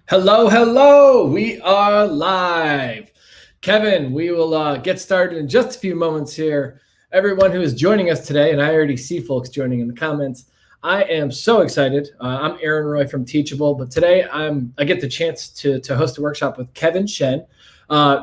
Hello, hello. We are live. Kevin, we will get started in just a few moments here. Everyone who is joining us today, and I already see folks joining in the comments, I am so excited. I'm Aaron Roy from Teachable, but today I get the chance to host a workshop with Kevin Shen.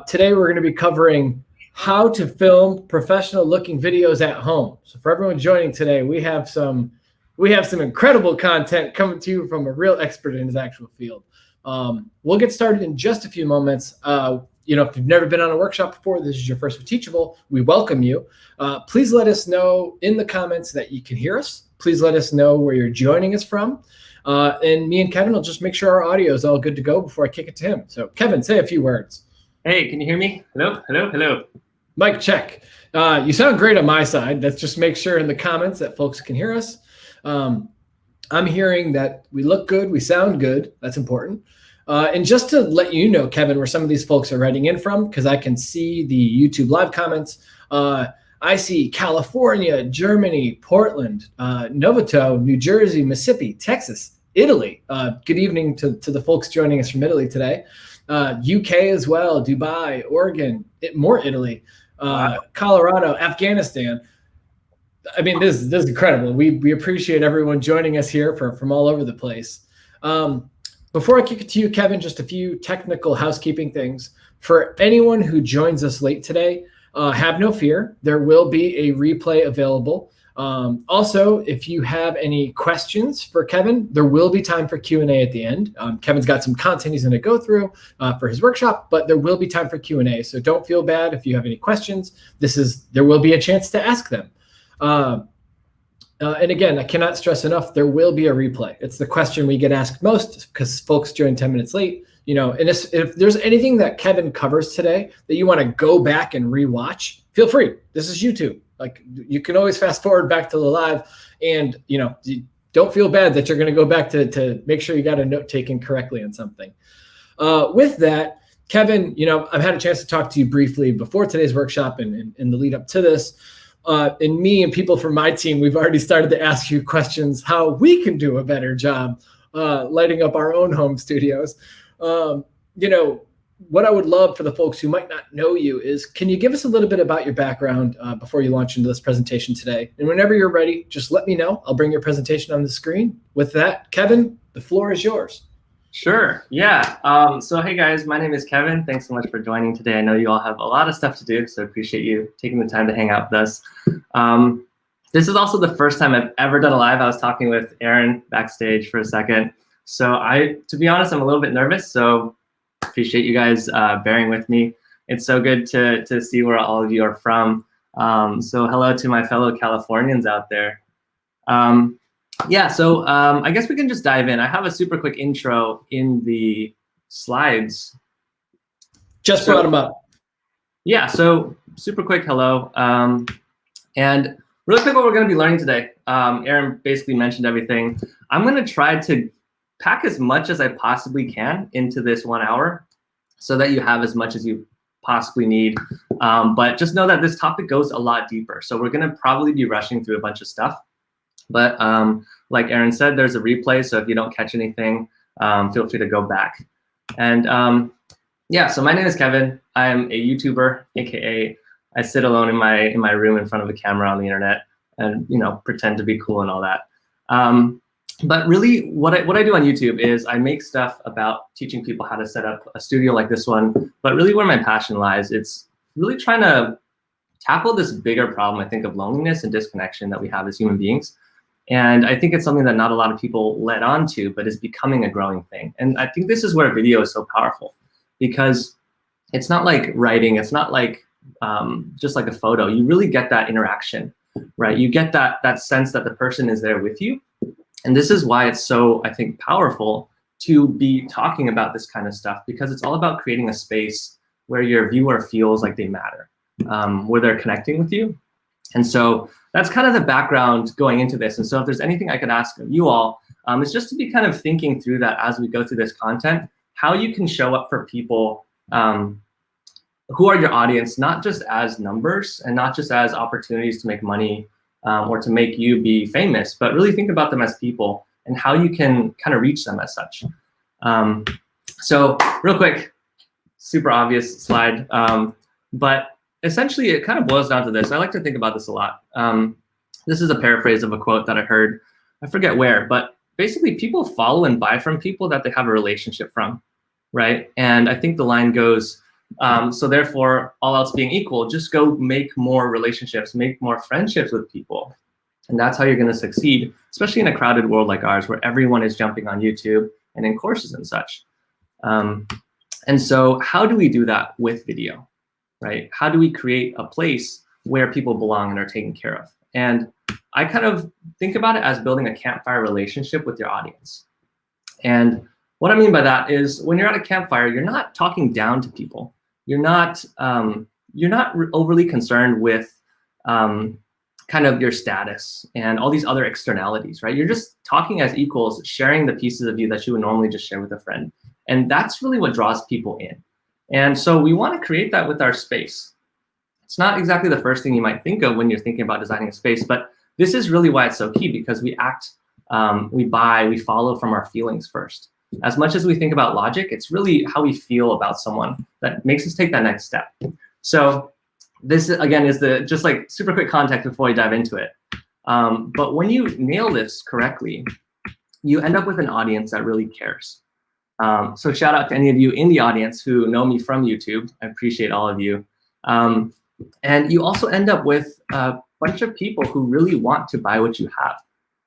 Today we're going to be covering how to film professional looking videos at home. So for everyone joining today, we have some incredible content coming to you from a real expert in his actual field. We'll get started in just a few moments. If you've never been on a workshop before, this is your first with Teachable, we welcome you. Please let us know in the comments that you can hear us. Please let us know where you're joining us from. And me and Kevin will just make sure our audio is all good to go before I kick it to him. So Kevin, say a few words. Hey, can you hear me? Hello, hello, hello. Mic check. You sound great on my side. Let's just make sure in the comments that folks can hear us. I'm hearing that we look good, we sound good. That's important. And just to let you know, Kevin, where some of these folks are writing in from, because I can see the YouTube live comments. I see California, Germany, Portland, Novato, New Jersey, Mississippi, Texas, Italy. Good evening to the folks joining us from Italy today. UK as well, Dubai, Oregon, more Italy, Colorado, Afghanistan. I mean, this is incredible. We appreciate everyone joining us here from all over the place. Before I kick it to you, Kevin, just a few technical housekeeping things. For anyone who joins us late today, have no fear. There will be a replay available. Also, if you have any questions for Kevin, there will be time for Q&A at the end. Kevin's got some content he's going to go through for his workshop, but there will be time for Q&A. So don't feel bad if you have any questions. There will be a chance to ask them. And again, I cannot stress enough, there will be a replay. It's the question we get asked most because folks join 10 minutes late. And if there's anything that Kevin covers today that you want to go back and rewatch, feel free. This is YouTube. Like, you can always fast forward back to the live, and don't feel bad that you're going to go back to make sure you got a note taken correctly on something. With that, Kevin, I've had a chance to talk to you briefly before today's workshop and in the lead up to this. And me and people from my team, we've already started to ask you questions how we can do a better job lighting up our own home studios. What I would love for the folks who might not know you is, can you give us a little bit about your background before you launch into this presentation today? And whenever you're ready, just let me know. I'll bring your presentation on the screen. With that, Kevin, the floor is yours. Sure. Yeah. So hey guys, my name is Kevin. Thanks so much for joining today. I know you all have a lot of stuff to do, so I appreciate you taking the time to hang out with us. This is also the first time I've ever done a live. I was talking with Aaron backstage for a second. So to be honest, I'm a little bit nervous. So appreciate you guys bearing with me. It's so good to see where all of you are from. So hello to my fellow Californians out there. Yeah, so I guess we can just dive in. I have a super quick intro in the slides. Just brought them up. Yeah, so super quick hello. And really quick what we're going to be learning today. Aaron basically mentioned everything. I'm going to try to pack as much as I possibly can into this 1 hour so that you have as much as you possibly need. But just know that this topic goes a lot deeper. So we're going to probably be rushing through a bunch of stuff. But like Aaron said, there's a replay, so if you don't catch anything, feel free to go back. And yeah, so my name is Kevin. I'm a YouTuber, aka I sit alone in my room in front of a camera on the internet and pretend to be cool and all that. But really, what I do on YouTube is I make stuff about teaching people how to set up a studio like this one. But really, where my passion lies, it's really trying to tackle this bigger problem, I think, of loneliness and disconnection that we have as human beings. And I think it's something that not a lot of people let on to, but is becoming a growing thing. And I think this is where video is so powerful, because it's not like writing. It's not like just like a photo. You really get that interaction, right? You get that sense that the person is there with you. And this is why it's so, I think, powerful to be talking about this kind of stuff, because it's all about creating a space where your viewer feels like they matter, where they're connecting with you. And so that's kind of the background going into this. And so if there's anything I could ask of you all, it's just to be kind of thinking through that as we go through this content, how you can show up for people who are your audience, not just as numbers and not just as opportunities to make money or to make you be famous, but really think about them as people and how you can kind of reach them as such. So real quick, super obvious slide, but essentially it kind of boils down to this. I like to think about this a lot. This is a paraphrase of a quote that I heard, I forget where, but basically people follow and buy from people that they have a relationship from, right? And I think the line goes, so therefore, all else being equal, just go make more relationships, make more friendships with people. And that's how you're going to succeed, especially in a crowded world like ours, where everyone is jumping on YouTube and in courses and such. And so how do we do that with video, right? How do we create a place where people belong and are taken care of? And I kind of think about it as building a campfire relationship with your audience. And what I mean by that is when you're at a campfire, you're not talking down to people. You're not overly concerned with kind of your status and all these other externalities, right? You're just talking as equals, sharing the pieces of you that you would normally just share with a friend. And that's really what draws people in. And so we want to create that with our space. It's not exactly the first thing you might think of when you're thinking about designing a space, but this is really why it's so key, because we act, we buy, we follow from our feelings first. As much as we think about logic, it's really how we feel about someone that makes us take that next step. So this, again, is the just like super quick context before we dive into it. But when you nail this correctly, you end up with an audience that really cares. So shout out to any of you in the audience who know me from YouTube. I appreciate all of you. And you also end up with a bunch of people who really want to buy what you have.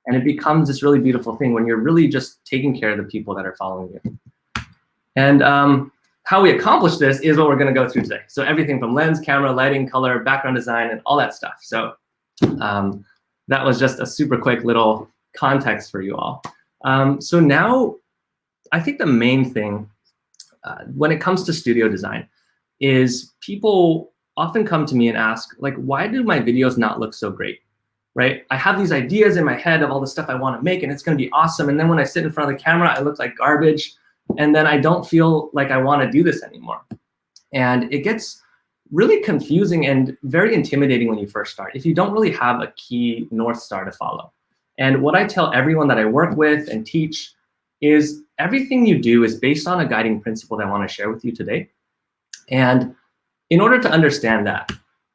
And it becomes this really beautiful thing when you're really just taking care of the people that are following you. And how we accomplish this is what we're going to go through today. So everything from lens, camera, lighting, color, background design, and all that stuff. So that was just a super quick little context for you all. So now I think the main thing when it comes to studio design is people often come to me and ask, like, why do my videos not look so great? Right? I have these ideas in my head of all the stuff I want to make, and it's going to be awesome. And then when I sit in front of the camera, I look like garbage. And then I don't feel like I want to do this anymore. And it gets really confusing and very intimidating when you first start, if you don't really have a key North Star to follow. And what I tell everyone that I work with and teach is everything you do is based on a guiding principle that I want to share with you today. And in order to understand that,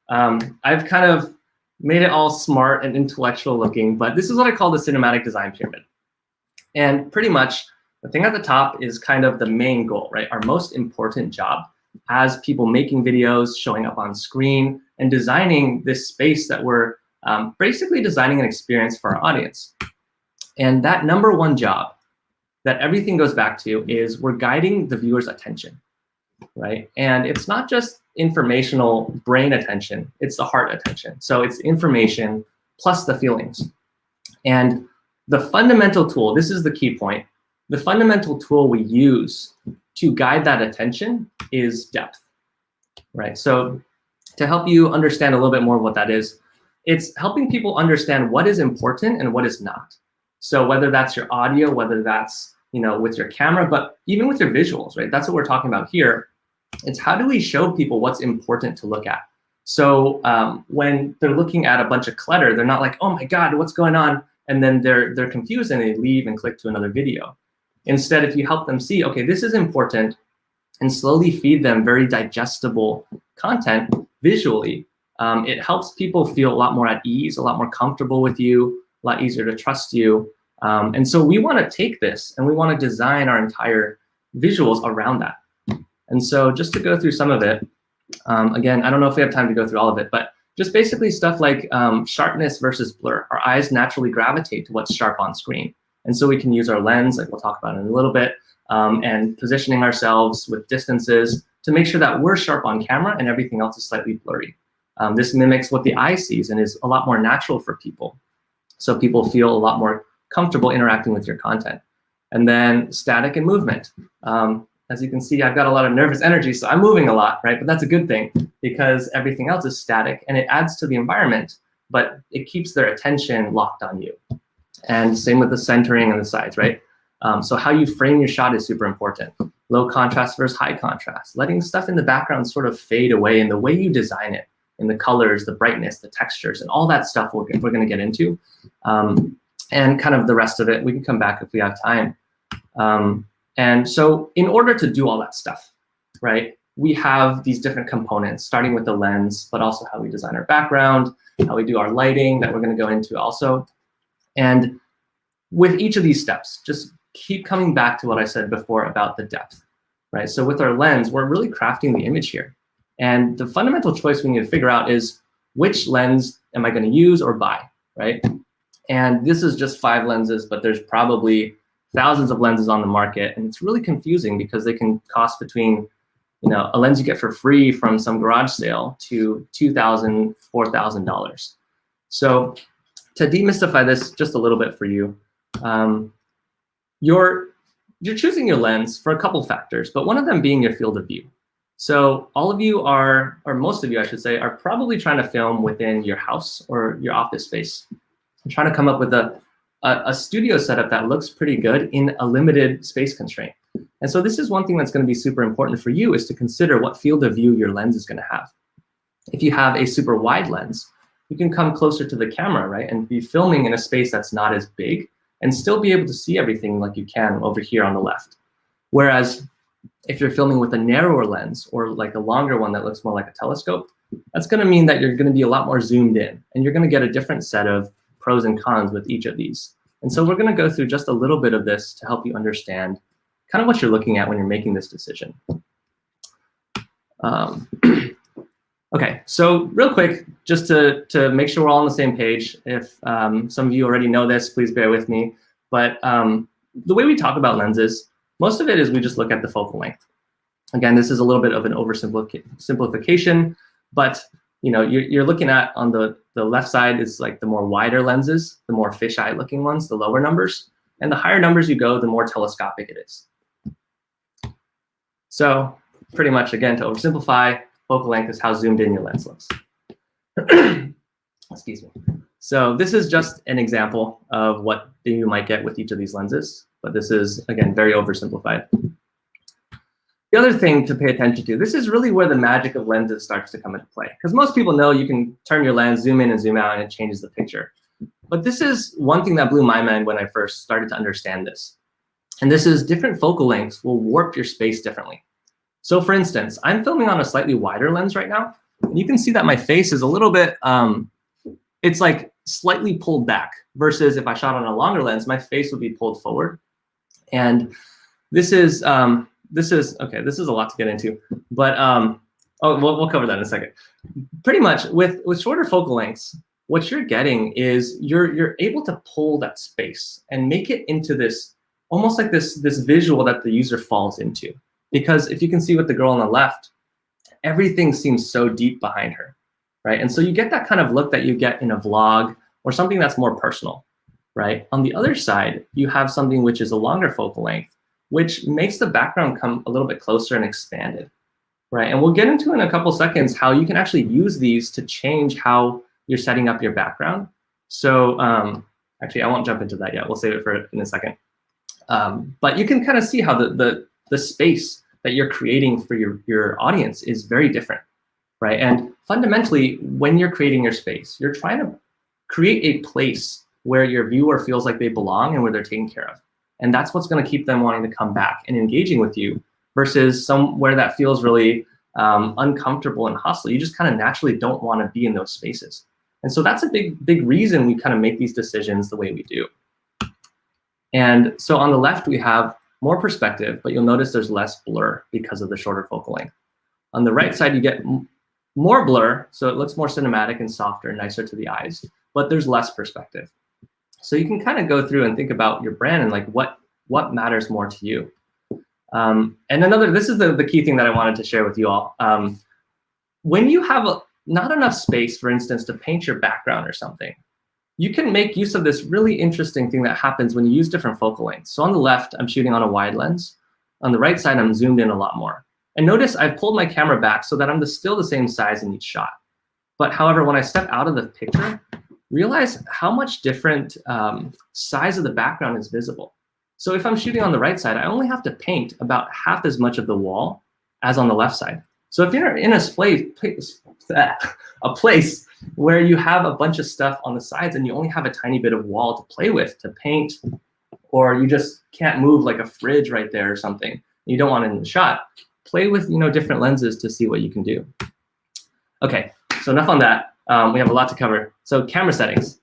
I've kind of made it all smart and intellectual looking, but this is what I call the cinematic design pyramid. And pretty much the thing at the top is kind of the main goal, right? Our most important job as people making videos, showing up on screen, and designing this space that we're basically designing an experience for our audience. And that number one job that everything goes back to is we're guiding the viewer's attention, right? And it's not just informational brain attention, it's the heart attention. So it's information plus the feelings. And the fundamental tool, this is the key point, the fundamental tool we use to guide that attention is depth, right? So to help you understand a little bit more of what that is, it's helping people understand what is important and what is not. So whether that's your audio, whether that's, you know, with your camera, but even with your visuals, right? That's what we're talking about here. It's how do we show people what's important to look at? So when they're looking at a bunch of clutter, they're not like, oh my God, what's going on? And then they're confused and they leave and click to another video. Instead, if you help them see, okay, this is important, and slowly feed them very digestible content visually, it helps people feel a lot more at ease, a lot more comfortable with you, a lot easier to trust you. And so we want to take this and we want to design our entire visuals around that. And so just to go through some of it, again, I don't know if we have time to go through all of it, but just basically stuff like sharpness versus blur. Our eyes naturally gravitate to what's sharp on screen. And so we can use our lens, like we'll talk about in a little bit, and positioning ourselves with distances to make sure that we're sharp on camera and everything else is slightly blurry. This mimics what the eye sees and is a lot more natural for people. So people feel a lot more comfortable interacting with your content. And then static and movement. As you can see, I've got a lot of nervous energy, so I'm moving a lot, right? But that's a good thing because everything else is static and it adds to the environment, but it keeps their attention locked on you. And same with the centering and the sides, right? So how you frame your shot is super important. Low contrast versus high contrast. Letting stuff in the background sort of fade away in the way you design it, in the colors, the brightness, the textures, and all that stuff we're going to get into. And kind of the rest of it, we can come back if we have time. And so in order to do all that stuff, right, we have these different components, starting with the lens, but also how we design our background, how we do our lighting that we're going to go into also. And with each of these steps, just keep coming back to what I said before about the depth, right? So with our lens, we're really crafting the image here. And the fundamental choice we need to figure out is which lens am I going to use or buy, right? And this is just 5 lenses, but there's probably thousands of lenses on the market. And it's really confusing because they can cost between, a lens you get for free from some garage sale to $2,000, $4,000. So to demystify this just a little bit for you, you're choosing your lens for a couple factors, but one of them being your field of view. So all of you are, or most of you, I should say, are probably trying to film within your house or your office space. I'm trying to come up with a studio setup that looks pretty good in a limited space constraint. And so this is one thing that's going to be super important for you, is to consider what field of view your lens is going to have. If you have a super wide lens, you can come closer to the camera, right, and be filming in a space that's not as big and still be able to see everything like you can over here on the left. Whereas if you're filming with a narrower lens or like a longer one that looks more like a telescope, that's going to mean that you're going to be a lot more zoomed in, and you're going to get a different set of pros and cons with each of these. And so we're going to go through just a little bit of this to help you understand kind of what you're looking at when you're making this decision. Okay, so real quick, just to make sure we're all on the same page, if some of you already know this, please bear with me. But the way we talk about lenses, most of it is we just look at the focal length. Again, this is a little bit of an oversimplification, but you're looking at, on the left side is like the more wider lenses, the more fisheye looking ones, the lower numbers, and the higher numbers you go, the more telescopic it is. So pretty much, again, to oversimplify, focal length is how zoomed in your lens looks. Excuse me. So this is just an example of what you might get with each of these lenses, but this is, again, very oversimplified. The other thing to pay attention to, this is really where the magic of lenses starts to come into play. Because most people know you can turn your lens, zoom in and zoom out, and it changes the picture. But this is one thing that blew my mind when I first started to understand this. And this is different focal lengths will warp your space differently. So for instance, I'm filming on a slightly wider lens right now. And you can see that my face is a little bit, it's like slightly pulled back, versus if I shot on a longer lens, my face would be pulled forward. And this is okay, this is a lot to get into, but we'll cover that in a second. Pretty much with shorter focal lengths, what you're getting is you're able to pull that space and make it into this, almost like this visual that the user falls into. Because if you can see with the girl on the left, everything seems so deep behind her, right? And so you get that kind of look that you get in a vlog or something that's more personal, right? On the other side, you have something which is a longer focal length, which makes the background come a little bit closer and expanded, right? And we'll get into in a couple seconds how you can actually use these to change how you're setting up your background. So actually, I won't jump into that yet. We'll save it for in a second. But you can kind of see how the space that you're creating for your audience is very different, right? And fundamentally, when you're creating your space, you're trying to create a place where your viewer feels like they belong and where they're taken care of. And that's what's going to keep them wanting to come back and engaging with you, versus somewhere that feels really uncomfortable and hostile. You just kind of naturally don't want to be in those spaces. And so that's a big reason we kind of make these decisions the way we do. And so on the left, we have more perspective, but you'll notice there's less blur because of the shorter focal length. On the right side, you get more blur, so it looks more cinematic and softer and nicer to the eyes, but there's less perspective. So you can kind of go through and think about your brand and like what matters more to you. And this is the key thing that I wanted to share with you all. When you have not enough space, for instance, to paint your background or something, you can make use of this really interesting thing that happens when you use different focal lengths. So on the left, I'm shooting on a wide lens. On the right side, I'm zoomed in a lot more. And notice I've pulled my camera back so that I'm still the same size in each shot. But however, when I step out of the picture, realize how much different size of the background is visible. So if I'm shooting on the right side, I only have to paint about half as much of the wall as on the left side. So if you're in a place where you have a bunch of stuff on the sides and you only have a tiny bit of wall to play with, to paint or you just can't move like a fridge right there or something. You don't want it in the shot. Play with different lenses to see what you can do. Okay, so enough on that. We have a lot to cover. So camera settings.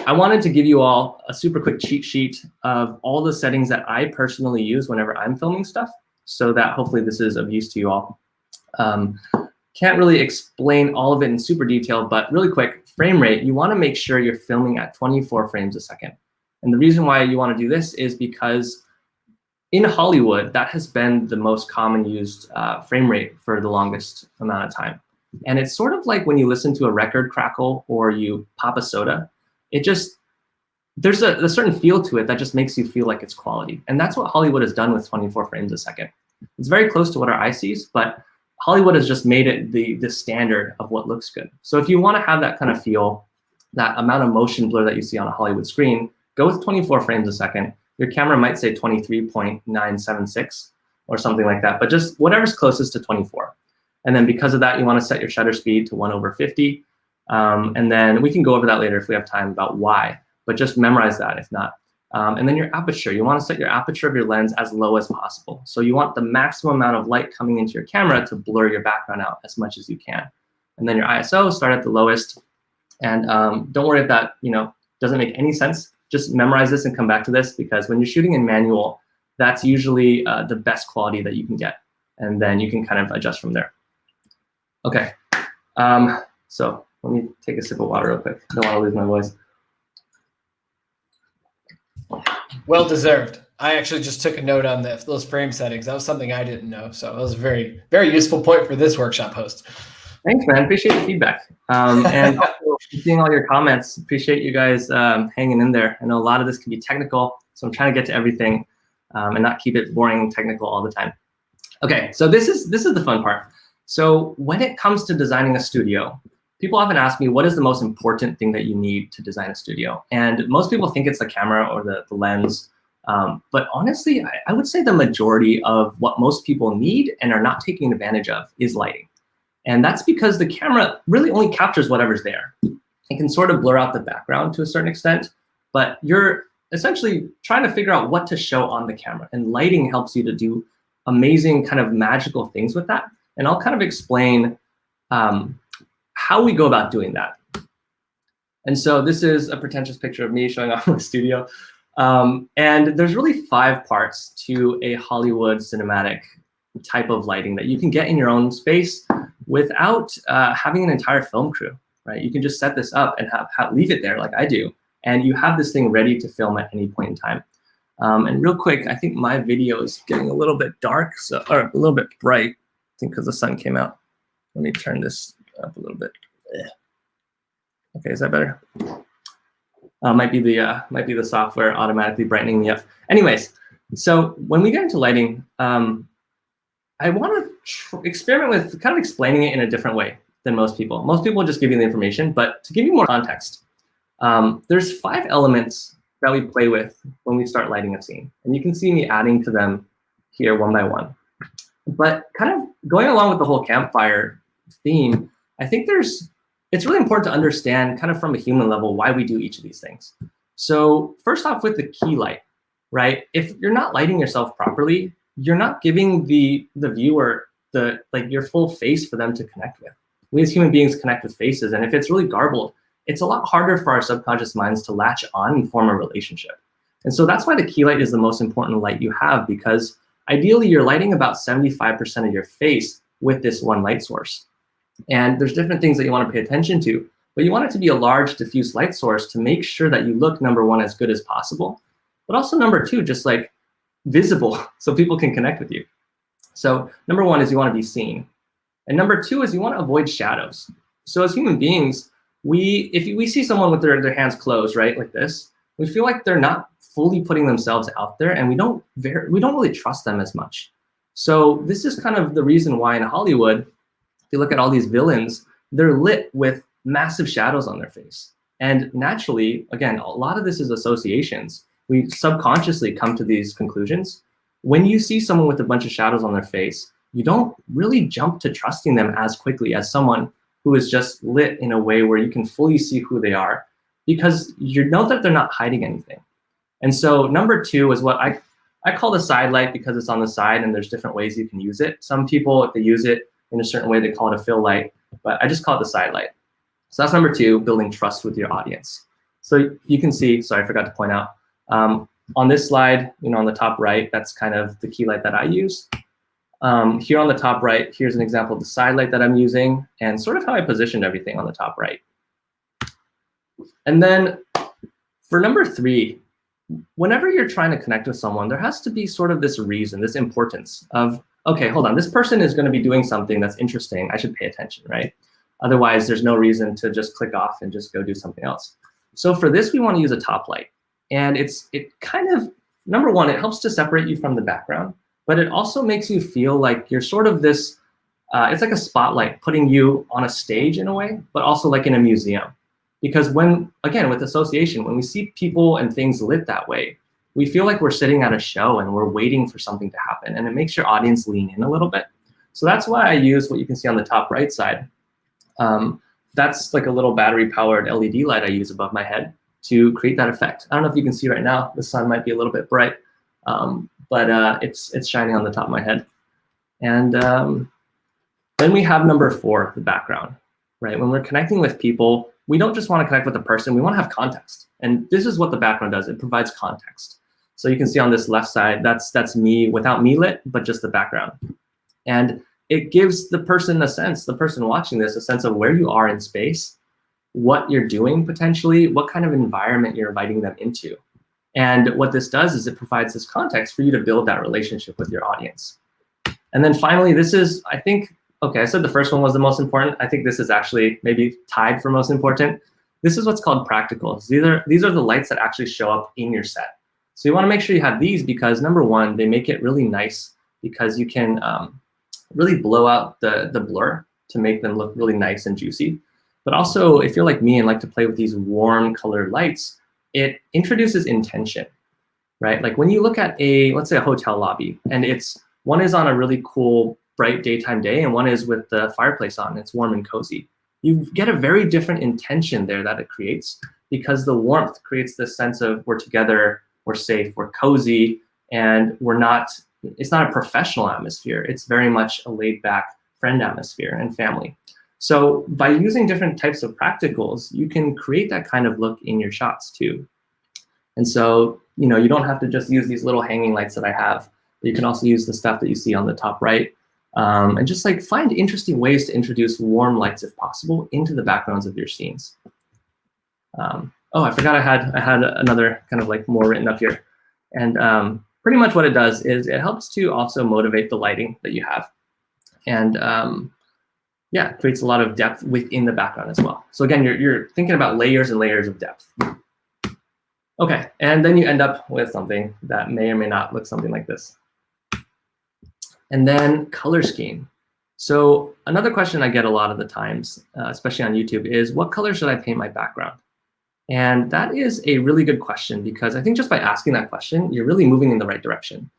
I wanted to give you all a super quick cheat sheet of all the settings that I personally use whenever I'm filming stuff, so that hopefully this is of use to you all. Can't really explain all of it in super detail, but really quick, frame rate, you want to make sure you're filming at 24 frames a second. And the reason why you want to do this is because in Hollywood, that has been the most common used frame rate for the longest amount of time. And it's sort of like when you listen to a record crackle or you pop a soda, there's a certain feel to it that just makes you feel like it's quality. And that's what Hollywood has done with 24 frames a second. It's very close to what our eye sees, but Hollywood has just made it the standard of what looks good. So if you want to have that kind of feel, that amount of motion blur that you see on a Hollywood screen, go with 24 frames a second. Your camera might say 23.976 or something like that, but just whatever's closest to 24. And then because of that, you want to set your shutter speed to 1/50. And then we can go over that later if we have time about why, but just memorize that if not. And then your aperture, you want to set your aperture of your lens as low as possible. So you want the maximum amount of light coming into your camera to blur your background out as much as you can. And then your ISO, start at the lowest. And don't worry if that doesn't make any sense. Just memorize this and come back to this, because when you're shooting in manual, that's usually the best quality that you can get. And then you can kind of adjust from there. Okay, so let me take a sip of water real quick. I don't want to lose my voice. Well deserved. I actually just took a note on those frame settings. That was something I didn't know. So it was a very, very useful point for this workshop host. Thanks, man. Appreciate the feedback. And also seeing all your comments. Appreciate you guys hanging in there. I know a lot of this can be technical, so I'm trying to get to everything and not keep it boring and technical all the time. Okay, so this is the fun part. So when it comes to designing a studio, people often ask me, what is the most important thing that you need to design a studio? And most people think it's the camera or the lens. But honestly, I would say the majority of what most people need and are not taking advantage of is lighting. And that's because the camera really only captures whatever's there. It can sort of blur out the background to a certain extent, but you're essentially trying to figure out what to show on the camera. And lighting helps you to do amazing kind of magical things with that. And I'll kind of explain how we go about doing that. And so this is a pretentious picture of me showing off my studio. And there's really 5 parts to a Hollywood cinematic type of lighting that you can get in your own space without having an entire film crew, right? You can just set this up and leave it there like I do. And you have this thing ready to film at any point in time. And real quick, I think my video is getting a little bit dark, or a little bit bright, I think because the sun came out. Let me turn this up a little bit. Okay, is that better? Might be the software automatically brightening me up. Anyways, so when we get into lighting, I want to experiment with kind of explaining it in a different way than most people. Most people just give you the information, but to give you more context, there's 5 elements that we play with when we start lighting a scene. And you can see me adding to them here one by one. But kind of going along with the whole campfire theme, I think it's really important to understand kind of from a human level why we do each of these things. So first off with the key light, right? If you're not lighting yourself properly, you're not giving the viewer your full face for them to connect with. We as human beings connect with faces, and if it's really garbled, it's a lot harder for our subconscious minds to latch on and form a relationship. And so that's why the key light is the most important light you have, because ideally you're lighting about 75% of your face with this one light source. And there's different things that you want to pay attention to, but you want it to be a large diffuse light source to make sure that you look, number 1, as good as possible, but also number 2, just like visible so people can connect with you. So number 1 is you want to be seen. And number 2 is you want to avoid shadows. So as human beings, if we see someone with their hands closed, right, like this, we feel like they're not fully putting themselves out there, and we don't really trust them as much. So this is kind of the reason why in Hollywood, if you look at all these villains, they're lit with massive shadows on their face. And naturally, again, a lot of this is associations. We subconsciously come to these conclusions. When you see someone with a bunch of shadows on their face, you don't really jump to trusting them as quickly as someone who is just lit in a way where you can fully see who they are, because you know that they're not hiding anything. And so number 2 is what I call the side light, because it's on the side and there's different ways you can use it. Some people, if they use it in a certain way, they call it a fill light, but I just call it the side light. So that's number 2, building trust with your audience. So you can see, sorry, I forgot to point out, on this slide, on the top right, that's kind of the key light that I use. Here on the top right, here's an example of the side light that I'm using and sort of how I positioned everything on the top right. And then for number 3, whenever you're trying to connect with someone, there has to be sort of this reason, this importance of, okay, hold on, this person is going to be doing something that's interesting. I should pay attention, right? Otherwise, there's no reason to just click off and just go do something else. So for this, we want to use a top light. And it kind of, number 1, it helps to separate you from the background, but it also makes you feel like you're sort of this, it's like a spotlight putting you on a stage in a way, but also like in a museum. Because when, again, with association, when we see people and things lit that way, we feel like we're sitting at a show and we're waiting for something to happen, and it makes your audience lean in a little bit. So that's why I use what you can see on the top right side. That's like a little battery-powered LED light I use above my head to create that effect. I don't know if you can see right now, the sun might be a little bit bright, but it's shining on the top of my head. And then we have number 4, the background, right? When we're connecting with people, we don't just want to connect with the person, we want to have context. And this is what the background does, it provides context. So you can see on this left side, that's me without me lit, but just the background. And it gives the person a sense, the person watching this, a sense of where you are in space, what you're doing potentially, what kind of environment you're inviting them into. And what this does is it provides this context for you to build that relationship with your audience. And then finally, this is, I think, okay, I said the first one was the most important. I think this is actually maybe tied for most important. This is what's called practicals. These are the lights that actually show up in your set. So you want to make sure you have these because number 1, they make it really nice because you can really blow out the blur to make them look really nice and juicy. But also, if you're like me and like to play with these warm colored lights, it introduces intention, right? Like when you look at let's say a hotel lobby, and one is on a really cool, bright daytime day, and one is with the fireplace on, it's warm and cozy. You get a very different intention there that it creates because the warmth creates this sense of we're together, we're safe, we're cozy, and it's not a professional atmosphere. It's very much a laid back friend atmosphere and family. So by using different types of practicals, you can create that kind of look in your shots too. And so, you don't have to just use these little hanging lights that I have, but you can also use the stuff that you see on the top right. And just like find interesting ways to introduce warm lights, if possible, into the backgrounds of your scenes. Oh, I forgot I had another kind of like more written up here. And pretty much what it does is it helps to also motivate the lighting that you have. And yeah, it creates a lot of depth within the background as well. So again, you're thinking about layers and layers of depth. Okay, and then you end up with something that may or may not look something like this. And then color scheme. So another question I get a lot of the times, especially on YouTube, is what color should I paint my background? And that is a really good question because I think just by asking that question, you're really moving in the right direction.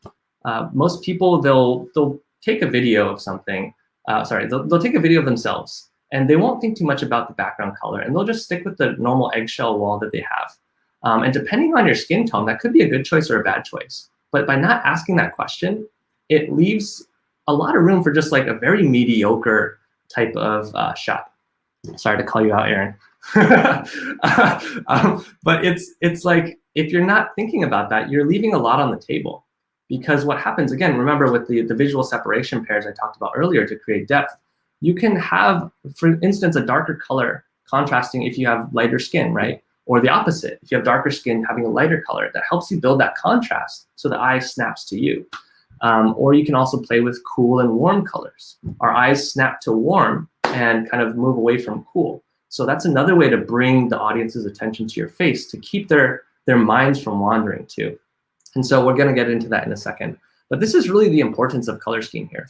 Most people, they'll take a video of something, they'll take a video of themselves and they won't think too much about the background color and they'll just stick with the normal eggshell wall that they have. And depending on your skin tone, that could be a good choice or a bad choice. But by not asking that question, it leaves a lot of room for just like a very mediocre type of shot. Sorry to call you out, Aaron. But it's like, if you're not thinking about that, you're leaving a lot on the table. Because what happens, again, remember with the visual separation pairs I talked about earlier to create depth, you can have, for instance, a darker color contrasting if you have lighter skin, right? Or the opposite, if you have darker skin, having a lighter color, that helps you build that contrast so the eye snaps to you. Or you can also play with cool and warm colors. Our eyes snap to warm and kind of move away from cool. So that's another way to bring the audience's attention to your face, to keep their minds from wandering too. And so we're gonna get into that in a second. But this is really the importance of color scheme here.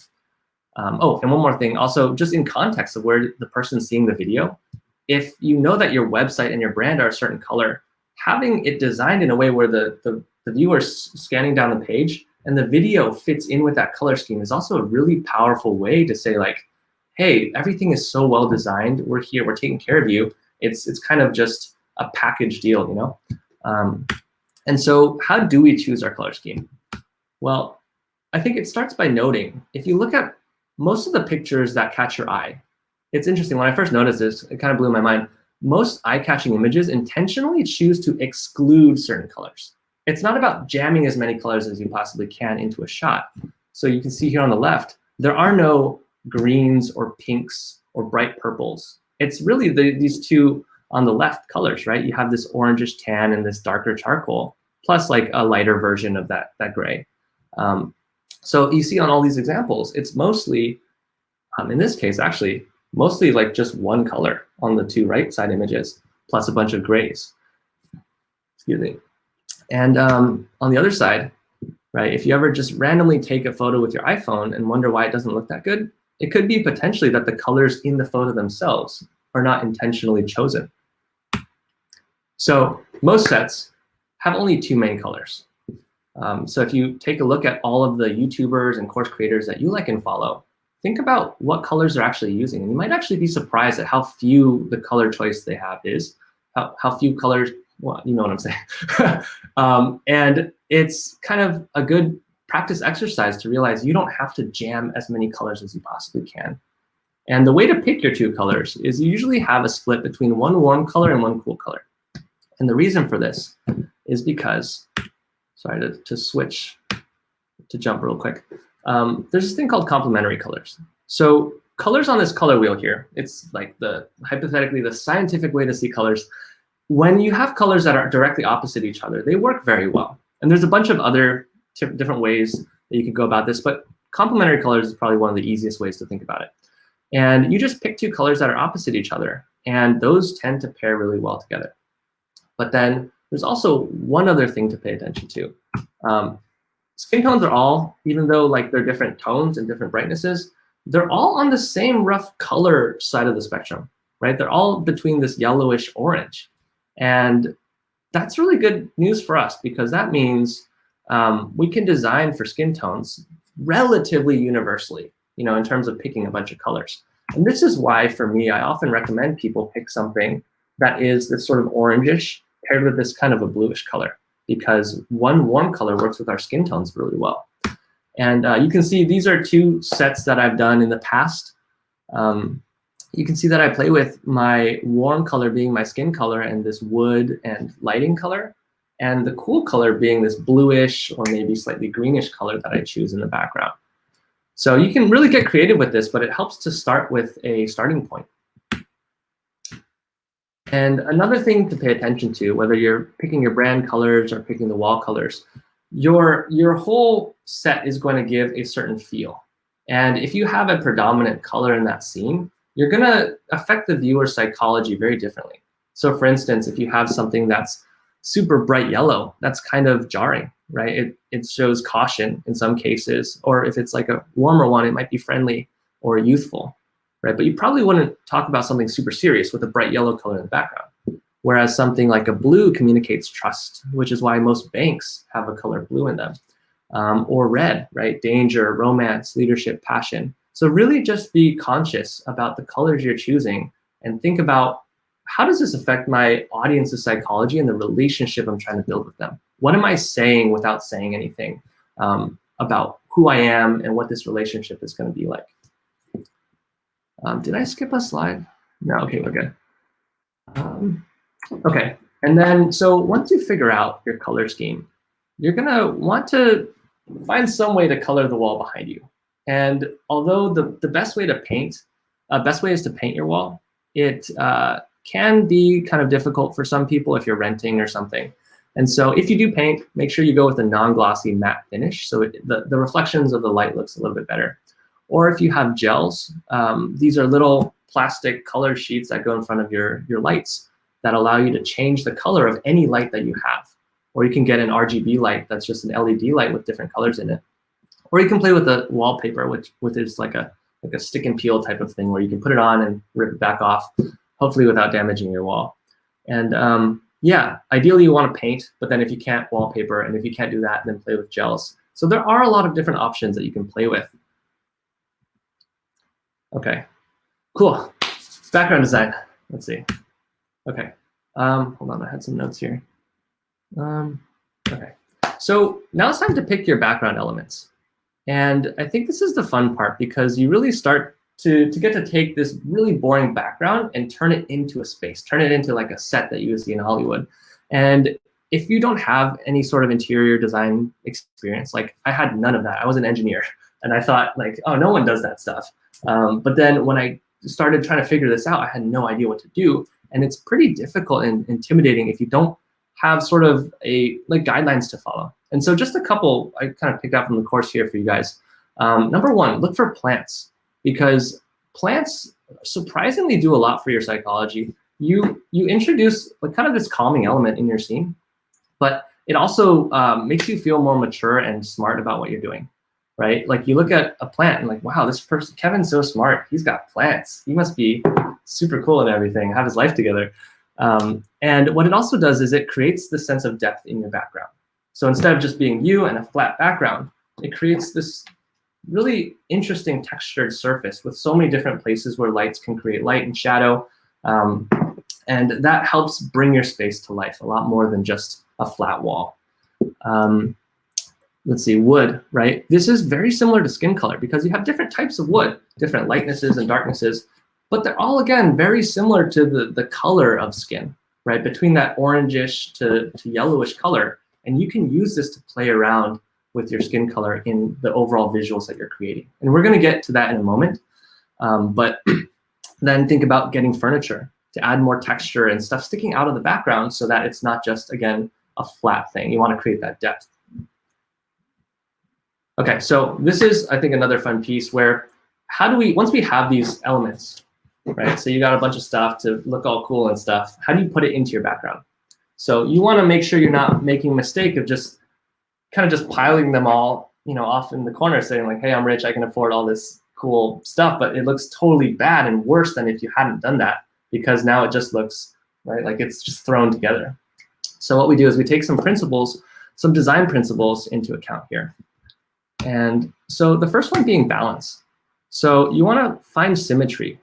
Oh, and one more thing, also just in context of where the person's seeing the video, if you know that your website and your brand are a certain color, having it designed in a way where the viewer's scanning down the page and the video fits in with that color scheme is also a really powerful way to say like, hey, everything is so well designed. We're here, we're taking care of you. It's kind of just a package deal, you know? And so how do we choose our color scheme? Well, I think it starts by noting, if you look at most of the pictures that catch your eye, it's interesting. When I first noticed this, it kind of blew my mind. Most eye-catching images intentionally choose to exclude certain colors. It's not about jamming as many colors as you possibly can into a shot. So you can see here on the left, there are no greens or pinks or bright purples. It's really these two on the left colors, right? You have this orangish tan and this darker charcoal, plus like a lighter version of that gray. So you see on all these examples, it's mostly, in this case, actually, mostly like just one color on the two right side images, plus a bunch of grays. Excuse me. And on the other side, right, if you ever just randomly take a photo with your iPhone and wonder why it doesn't look that good, it could be potentially that the colors in the photo themselves are not intentionally chosen. So most sets have only two main colors. So if you take a look at all of the YouTubers and course creators that you like and follow, think about what colors they're actually using. And you might actually be surprised at how few the color choice they have is, how few colors, well, you know what I'm saying. And it's kind of a good practice exercise to realize you don't have to jam as many colors as you possibly can. And the way to pick your two colors is you usually have a split between one warm color and one cool color. And the reason for this is because, sorry to switch, to jump real quick. There's this thing called complementary colors. So colors on this color wheel here, it's like hypothetically the scientific way to see colors. When you have colors that are directly opposite each other, they work very well. And there's a bunch of other different ways that you could go about this, but complementary colors is probably one of the easiest ways to think about it. And you just pick two colors that are opposite each other, and those tend to pair really well together. But then there's also one other thing to pay attention to. Skin tones are all, even though like they're different tones and different brightnesses, they're all on the same rough color side of the spectrum, right? They're all between this yellowish orange. And that's really good news for us, because that means we can design for skin tones relatively universally, you know, in terms of picking a bunch of colors. And this is why, for me, I often recommend people pick something that is this sort of orangish paired with this kind of a bluish color, because one warm color works with our skin tones really well. And you can see these are two sets that I've done in the past. You can see that I play with my warm color being my skin color and this wood and lighting color, and the cool color being this bluish or maybe slightly greenish color that I choose in the background. So you can really get creative with this, but it helps to start with a starting point. And another thing to pay attention to, whether you're picking your brand colors or picking the wall colors, your whole set is going to give a certain feel. And if you have a predominant color in that scene, you're going to affect the viewer's psychology very differently. So for instance, if you have something that's super bright yellow, that's kind of jarring, right? It shows caution in some cases, or if it's like a warmer one, it might be friendly or youthful, right? But you probably wouldn't talk about something super serious with a bright yellow color in the background. Whereas something like a blue communicates trust, which is why most banks have a color blue in them. Or red, right? Danger, romance, leadership, passion. So really just be conscious about the colors you're choosing and think about, how does this affect my audience's psychology and the relationship I'm trying to build with them? What am I saying without saying anything about who I am and what this relationship is going to be like? Did I skip a slide? No, okay, we're good. Okay, and then so once you figure out your color scheme, you're gonna want to find some way to color the wall behind you. And although the best way is to paint your wall, it can be kind of difficult for some people if you're renting or something. And so if you do paint, make sure you go with a non-glossy matte finish, so the reflections of the light looks a little bit better. Or if you have gels, these are little plastic color sheets that go in front of your lights that allow you to change the color of any light that you have. Or you can get an RGB light that's just an LED light with different colors in it. Or you can play with the wallpaper, which is like a stick and peel type of thing where you can put it on and rip it back off, hopefully without damaging your wall. And yeah, ideally you want to paint, but then if you can't, wallpaper, and if you can't do that, then play with gels. So there are a lot of different options that you can play with. Okay, cool. Background design, let's see. Okay, hold on, I had some notes here. Okay, so now it's time to pick your background elements. And I think this is the fun part because you really start to get to take this really boring background and turn it into a space, turn it into like a set that you would see in Hollywood. And if you don't have any sort of interior design experience, like I had none of that. I was an engineer and I thought like, oh, no one does that stuff. But then when I started trying to figure this out, I had no idea what to do. And it's pretty difficult and intimidating if you don't have sort of like guidelines to follow. And so just a couple I kind of picked out from the course here for you guys. Number one, look for plants, because plants surprisingly do a lot for your psychology. You introduce like kind of this calming element in your scene, but it also makes you feel more mature and smart about what you're doing, right? Like you look at a plant and like, wow, this person, Kevin's so smart. He's got plants. He must be super cool and everything, have his life together. And what it also does is it creates the sense of depth in your background. So instead of just being you and a flat background, it creates this really interesting textured surface with so many different places where lights can create light and shadow. And that helps bring your space to life a lot more than just a flat wall. Let's see, wood, right? This is very similar to skin color because you have different types of wood, different lightnesses and darknesses, but they're all, again, very similar to the color of skin, right? Between that orangish to yellowish color. And you can use this to play around with your skin color in the overall visuals that you're creating. And we're going to get to that in a moment. But then think about getting furniture to add more texture and stuff sticking out of the background so that it's not just, again, a flat thing. You want to create that depth. Okay, so this is, I think, another fun piece where how do we, once we have these elements, right? So you got a bunch of stuff to look all cool and stuff. How do you put it into your background? So you want to make sure you're not making a mistake of just kind of just piling them all, off in the corner saying like, hey, I'm rich, I can afford all this cool stuff, but it looks totally bad and worse than if you hadn't done that, because now it just looks, right, like it's just thrown together. So what we do is we take some principles, some design principles into account here. And so the first one being balance. So you want to find symmetry,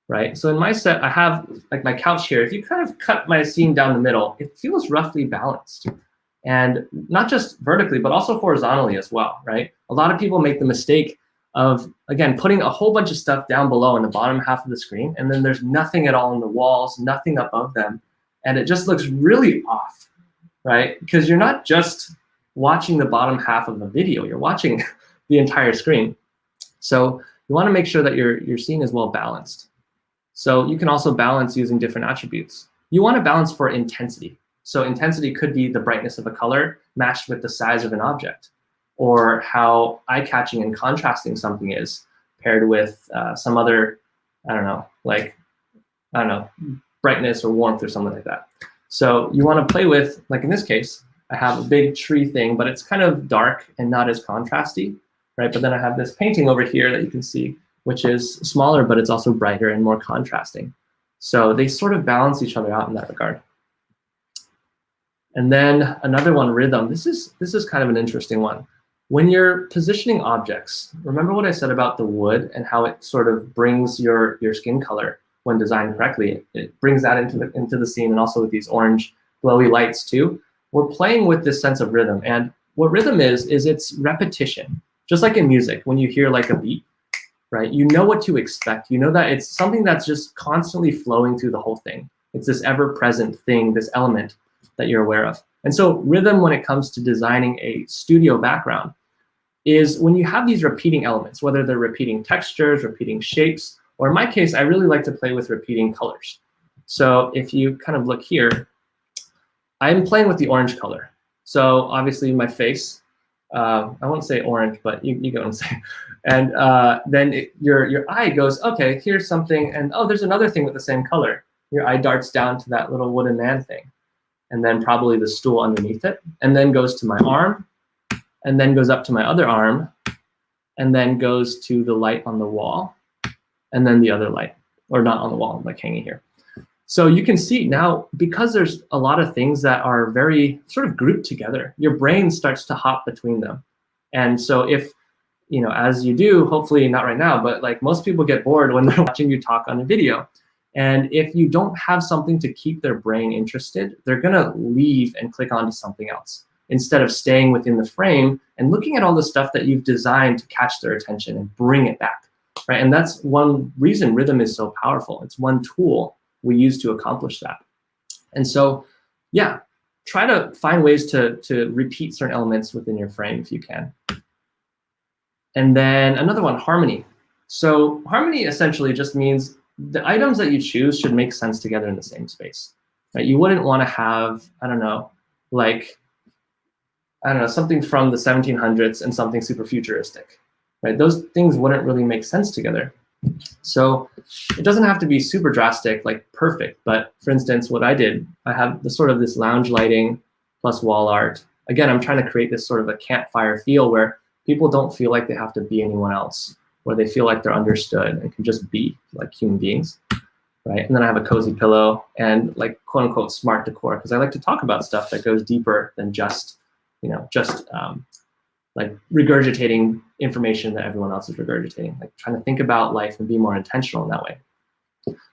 right? So in my set, I have like my couch here. If you kind of cut my scene down the middle, it feels roughly balanced. And not just vertically, but also horizontally as well, right? A lot of people make the mistake of, again, putting a whole bunch of stuff down below in the bottom half of the screen, and then there's nothing at all in the walls, nothing above them, and it just looks really off, right? Because you're not just watching the bottom half of the video, you're watching the entire screen. So you want to make sure that your scene is well balanced. So you can also balance using different attributes. You want to balance for intensity. So intensity could be the brightness of a color matched with the size of an object, or how eye-catching and contrasting something is paired with some other, brightness or warmth or something like that. So you want to play with, like in this case, I have a big tree thing, but it's kind of dark and not as contrasty, right? But then I have this painting over here that you can see, which is smaller, but it's also brighter and more contrasting. So they sort of balance each other out in that regard. And then another one, rhythm. This is kind of an interesting one. When you're positioning objects, remember what I said about the wood and how it sort of brings your skin color when designed correctly. It brings that into the scene, and also with these orange glowy lights too. We're playing with this sense of rhythm. And what rhythm is it's repetition. Just like in music, when you hear like a beat, right? You know what to expect. You know that it's something that's just constantly flowing through the whole thing. It's this ever-present thing, this element that you're aware of. And so rhythm, when it comes to designing a studio background, is when you have these repeating elements, whether they're repeating textures, repeating shapes, or in my case, I really like to play with repeating colors. So if you kind of look here, I'm playing with the orange color. So obviously my face, I won't say orange, but you get what I'm saying. And then your eye goes, okay, here's something, and oh, there's another thing with the same color. Your eye darts down to that little wooden man thing, and then probably the stool underneath it, and then goes to my arm, and then goes up to my other arm, and then goes to the light on the wall, and then the other light, or not on the wall, like hanging here. So you can see now, because there's a lot of things that are very sort of grouped together, your brain starts to hop between them. And so if, as you do, hopefully not right now, but like most people get bored when they're watching you talk on a video. And if you don't have something to keep their brain interested, they're gonna leave and click onto something else. instead of staying within the frame and looking at all the stuff that you've designed to catch their attention and bring it back, right? And that's one reason rhythm is so powerful. It's one tool we use to accomplish that. And so, yeah, try to find ways to repeat certain elements within your frame if you can. And then another one, harmony. So harmony essentially just means the items that you choose should make sense together in the same space, right? You wouldn't want to have, I don't know, something from the 1700s and something super futuristic, right? Those things wouldn't really make sense together. So it doesn't have to be super drastic, like perfect. But for instance, what I did, I have this lounge lighting plus wall art. Again, I'm trying to create this sort of a campfire feel where people don't feel like they have to be anyone else, where they feel like they're understood and can just be like human beings, right? And then I have a cozy pillow and like quote unquote smart decor, because I like to talk about stuff that goes deeper than just, like regurgitating information that everyone else is regurgitating, like trying to think about life and be more intentional in that way.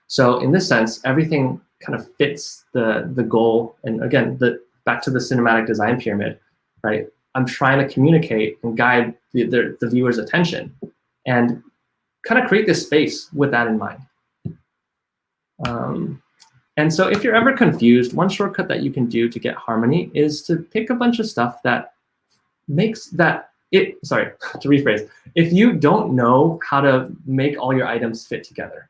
So in this sense, everything kind of fits the goal. And again, back to the cinematic design pyramid, right? I'm trying to communicate and guide the viewer's attention and kind of create this space with that in mind. And so if you're ever confused, one shortcut that you can do to get harmony is to pick a bunch of stuff that makes to rephrase, if you don't know how to make all your items fit together,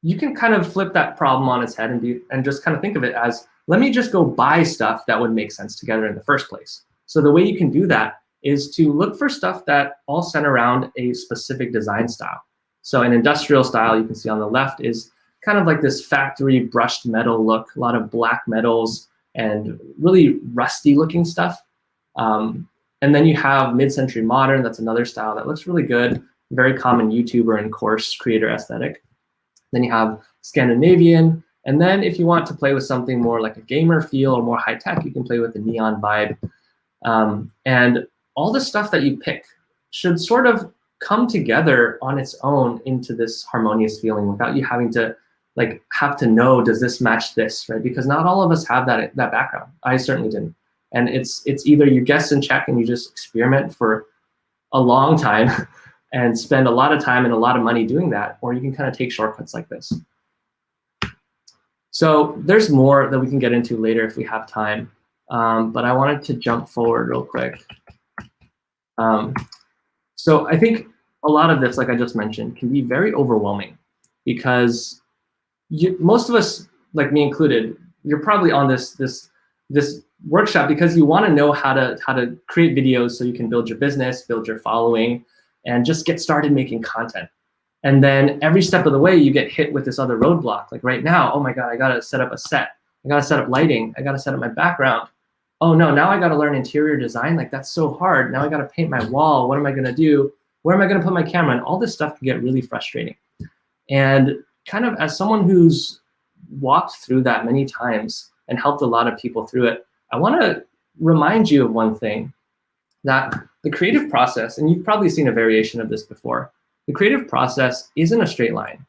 you can kind of flip that problem on its head and just kind of think of it as, let me just go buy stuff that would make sense together in the first place. So the way you can do that is to look for stuff that all center around a specific design style. So an industrial style you can see on the left is kind of like this factory brushed metal look, a lot of black metals and really rusty looking stuff. And then you have mid-century modern, that's another style that looks really good, very common YouTuber and course creator aesthetic. Then you have Scandinavian, and then if you want to play with something more like a gamer feel or more high tech, you can play with the neon vibe. And all the stuff that you pick should sort of come together on its own into this harmonious feeling without you having to have to know, does this match this, right? Because not all of us have that background. I certainly didn't. And it's either you guess and check and you just experiment for a long time and spend a lot of time and a lot of money doing that, or you can kind of take shortcuts like this. So there's more that we can get into later if we have time. But I wanted to jump forward real quick. So I think a lot of this, like I just mentioned, can be very overwhelming because most of us, like me included, you're probably on this workshop because you want to know how to create videos so you can build your business, build your following, and just get started making content. And then every step of the way, you get hit with this other roadblock. Like right now, oh my God, I got to set up a set. I got to set up lighting. I got to set up my background. Oh no, now I got to learn interior design. Like that's so hard. Now I got to paint my wall. What am I going to do? Where am I going to put my camera? And all this stuff can get really frustrating. And kind of as someone who's walked through that many times and helped a lot of people through it, I want to remind you of one thing, that the creative process, and you've probably seen a variation of this before, the creative process isn't a straight line.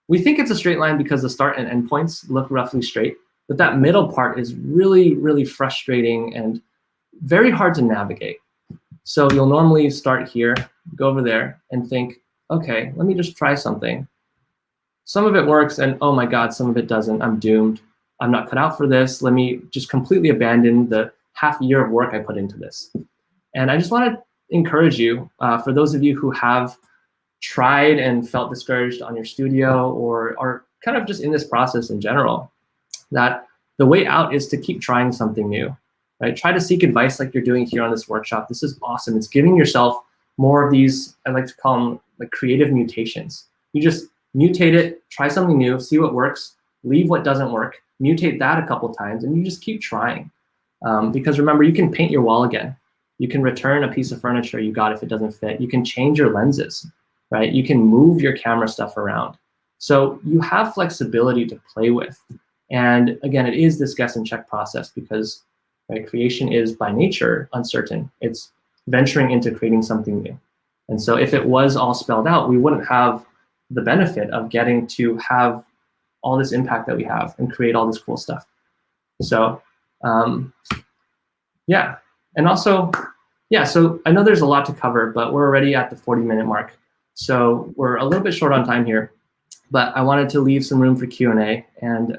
We think it's a straight line because the start and end points look roughly straight, but that middle part is really, really frustrating and very hard to navigate. So you'll normally start here, go over there, and think, okay, let me just try something. Some of it works, and oh my God, some of it doesn't. I'm doomed. I'm not cut out for this. Let me just completely abandon the half year of work I put into this. And I just want to encourage you, for those of you who have tried and felt discouraged on your studio or are kind of just in this process in general, that the way out is to keep trying something new, right? Try to seek advice like you're doing here on this workshop. This is awesome. It's giving yourself more of these, I like to call them like creative mutations. You just mutate it, try something new, see what works, leave what doesn't work, mutate that a couple times, and you just keep trying. Because remember, you can paint your wall again. You can return a piece of furniture you got if it doesn't fit. You can change your lenses, right? You can move your camera stuff around. So you have flexibility to play with. And again, it is this guess and check process because right, creation is by nature uncertain. It's venturing into creating something new. And so if it was all spelled out, we wouldn't have the benefit of getting to have all this impact that we have and create all this cool stuff. So yeah, And also, yeah, so I know there's a lot to cover, but we're already at the 40-minute mark. So we're a little bit short on time here, but I wanted to leave some room for Q&A, and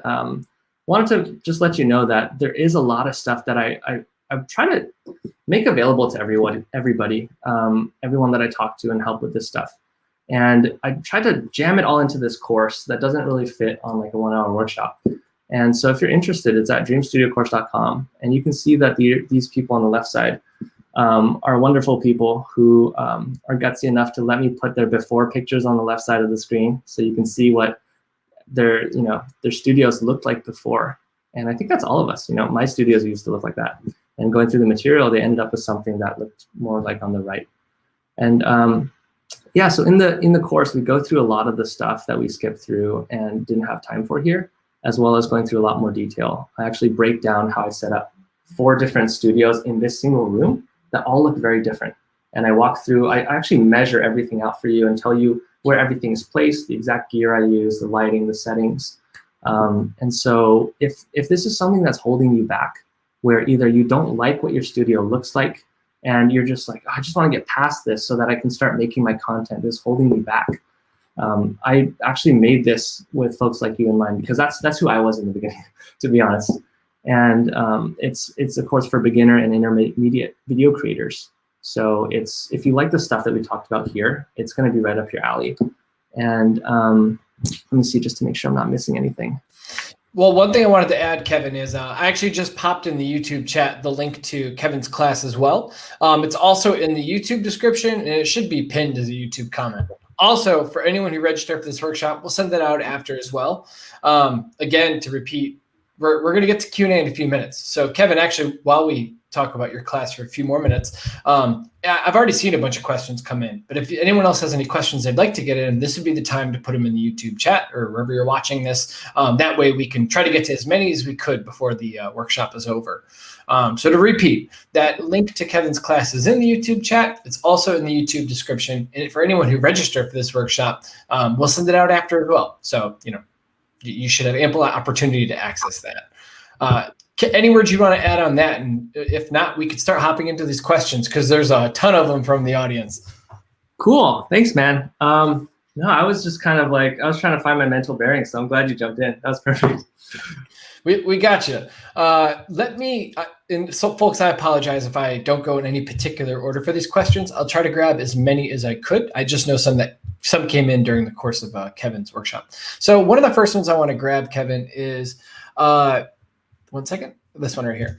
wanted to just let you know that there is a lot of stuff that I'm trying to make available to everybody, everyone that I talk to and help with this stuff. And I tried to jam it all into this course that doesn't really fit on like a 1-hour workshop. And so if you're interested, it's at dreamstudiocourse.com. And you can see that these people on the left side are wonderful people who are gutsy enough to let me put their before pictures on the left side of the screen, so you can see what their studios looked like before. And I think that's all of us. My studios used to look like that. And going through the material, they ended up with something that looked more like on the right. And yeah, so in the course, we go through a lot of the stuff that we skipped through and didn't have time for here, as well as going through a lot more detail. I actually break down how I set up 4 different studios in this single room that all look very different. And I walk through, I actually measure everything out for you and tell you where everything is placed, the exact gear I use, the lighting, the settings. And so if this is something that's holding you back, where either you don't like what your studio looks like and you're just like, I just want to get past this so that I can start making my content, this is holding me back. I actually made this with folks like you in mind, because that's who I was in the beginning, to be honest. And it's a course for beginner and intermediate video creators. So if you like the stuff that we talked about here, it's going to be right up your alley. And let me see, just to make sure I'm not missing anything. Well, one thing I wanted to add, Kevin, is I actually just popped in the YouTube chat the link to Kevin's class as well. It's also in the YouTube description, and it should be pinned as a YouTube comment. Also, for anyone who registered for this workshop, we'll send that out after as well. Again, to repeat, we're going to get to Q&A in a few minutes. So, Kevin, actually, while we talk about your class for a few more minutes, I've already seen a bunch of questions come in. But if anyone else has any questions they'd like to get in, this would be the time to put them in the YouTube chat or wherever you're watching this. That way we can try to get to as many as we could before the workshop is over. So to repeat, that link to Kevin's class is in the YouTube chat. It's also in the YouTube description. And for anyone who registered for this workshop, we'll send it out after as well. So, you should have ample opportunity to access that. Any words you want to add on that? And if not, we could start hopping into these questions, because there's a ton of them from the audience. Cool. Thanks, man. No, I was just kind of like, I was trying to find my mental bearings, so I'm glad you jumped in. That was perfect. We got you. So folks, I apologize if I don't go in any particular order for these questions. I'll try to grab as many as I could. I just know some came in during the course of Kevin's workshop. So one of the first ones I want to grab, Kevin, is, one second, this one right here.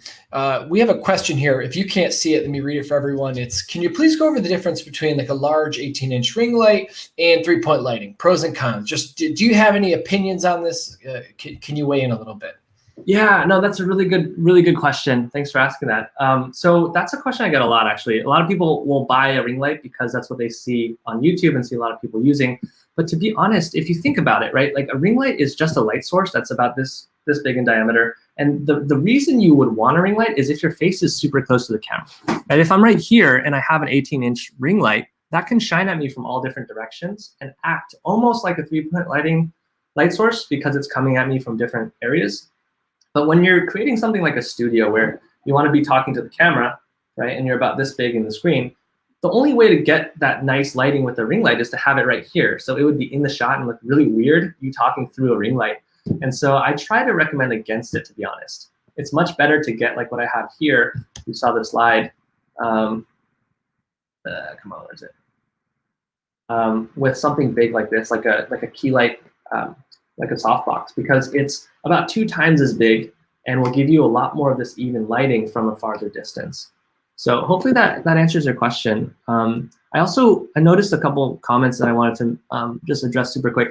We have a question here. If you can't see it, let me read it for everyone. It's, can you please go over the difference between like a large 18-inch ring light and 3-point lighting, pros and cons? Just, do you have any opinions on this? Can you weigh in a little bit? Yeah, no, that's a really good question. Thanks for asking that. So that's a question I get a lot, actually. A lot of people will buy a ring light because that's what they see on YouTube and see a lot of people using. But to be honest, if you think about it, right, like a ring light is just a light source that's about this big in diameter. And the reason you would want a ring light is if your face is super close to the camera. And if I'm right here and I have an 18-inch ring light, that can shine at me from all different directions and act almost like a 3-point light source, because it's coming at me from different areas. But when you're creating something like a studio where you want to be talking to the camera, right, and you're about this big in the screen, the only way to get that nice lighting with a ring light is to have it right here. So it would be in the shot and look really weird, you talking through a ring light. And so I try to recommend against it, to be honest. It's much better to get like what I have here. You saw the slide. Come on, where is it? With something big like this, like a key light, like a softbox, because it's about 2 times as big and will give you a lot more of this even lighting from a farther distance. So hopefully that answers your question. I noticed a couple comments that I wanted to just address super quick.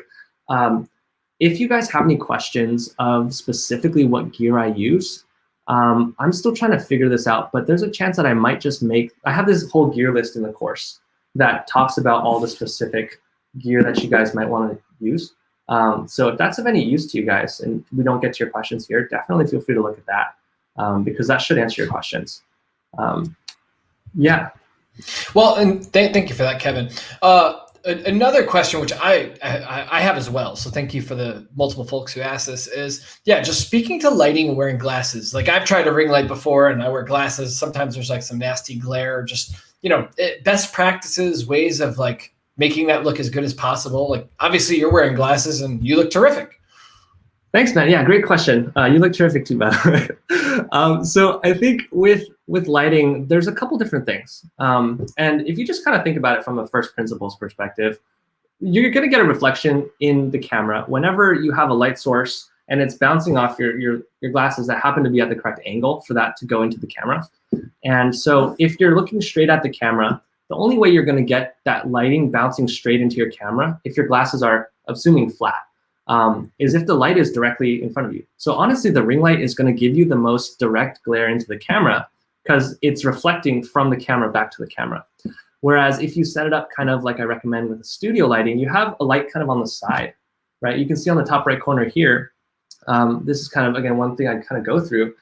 If you guys have any questions of specifically what gear I use, I'm still trying to figure this out, but there's a chance that I might just I have this whole gear list in the course that talks about all the specific gear that you guys might want to use. So if that's of any use to you guys and we don't get to your questions here, definitely feel free to look at that, because that should answer your questions. Yeah. Well, and thank you for that, Kevin. Another question, which I have as well, so thank you for the multiple folks who asked this, is, yeah, just speaking to lighting and wearing glasses. Like I've tried a ring light before and I wear glasses. Sometimes there's like some nasty glare, just, best practices, ways of like making that look as good as possible. Like obviously you're wearing glasses and you look terrific. Thanks, man. Yeah, great question. You look terrific too, by the way. So I think with lighting, there's a couple different things. And if you just kind of think about it from a first principles perspective, you're going to get a reflection in the camera whenever you have a light source and it's bouncing off your glasses that happen to be at the correct angle for that to go into the camera. And so if you're looking straight at the camera, the only way you're going to get that lighting bouncing straight into your camera, if your glasses are, assuming flat, is if the light is directly in front of you. So honestly, the ring light is going to give you the most direct glare into the camera because it's reflecting from the camera back to the camera. Whereas if you set it up kind of like I recommend with the studio lighting, you have a light kind of on the side, right? You can see on the top right corner here, this is kind of, again, one thing I kind of go through.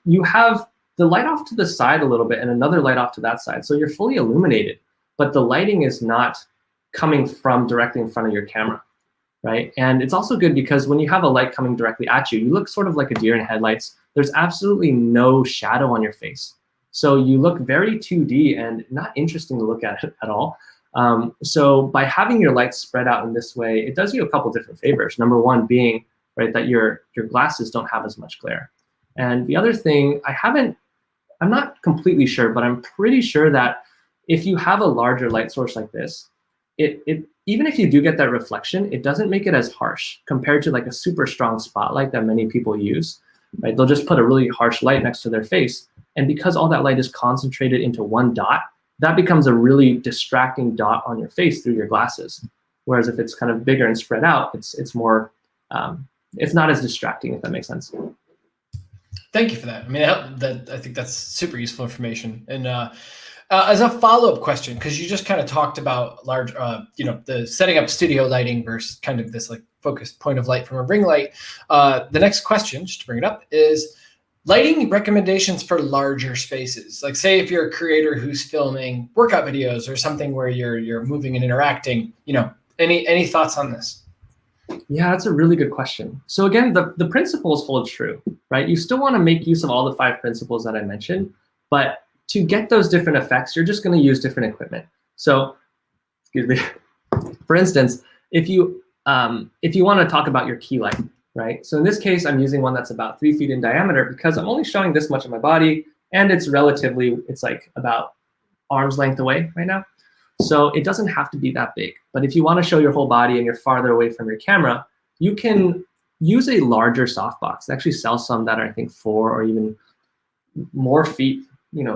You have the light off to the side a little bit and another light off to that side. So you're fully illuminated, but the lighting is not coming from directly in front of your camera. Right? And it's also good because when you have a light coming directly at you, you look sort of like a deer in headlights. There's absolutely no shadow on your face. So you look very 2D and not interesting to look at at all. So by having your lights spread out in this way, it does you a couple different favors. Number one being, right, that your glasses don't have as much glare. And the other thing, I'm not completely sure, but I'm pretty sure that if you have a larger light source like this, even if you do get that reflection, it doesn't make it as harsh compared to like a super strong spotlight that many people use, right? They'll just put a really harsh light next to their face. And because all that light is concentrated into one dot, that becomes a really distracting dot on your face through your glasses. Whereas if it's kind of bigger and spread out, it's more, it's not as distracting, if that makes sense. Thank you for that. I mean, I think that's super useful information. And as a follow-up question, because you just kind of talked about large, the setting up studio lighting versus kind of this like focused point of light from a ring light. The next question, just to bring it up, is lighting recommendations for larger spaces. Like say if you're a creator who's filming workout videos or something where you're moving and interacting, any thoughts on this? Yeah, that's a really good question. So again, the principles hold true, right? You still want to make use of all the 5 principles that I mentioned, but to get those different effects, you're just going to use different equipment. So, excuse me. For instance, if you want to talk about your key light, right? So in this case, I'm using one that's about 3 feet in diameter because I'm only showing this much of my body, and it's like about arm's length away right now. So it doesn't have to be that big. But if you want to show your whole body and you're farther away from your camera, you can use a larger softbox. They actually sell some that are, I think, 4 or even more feet,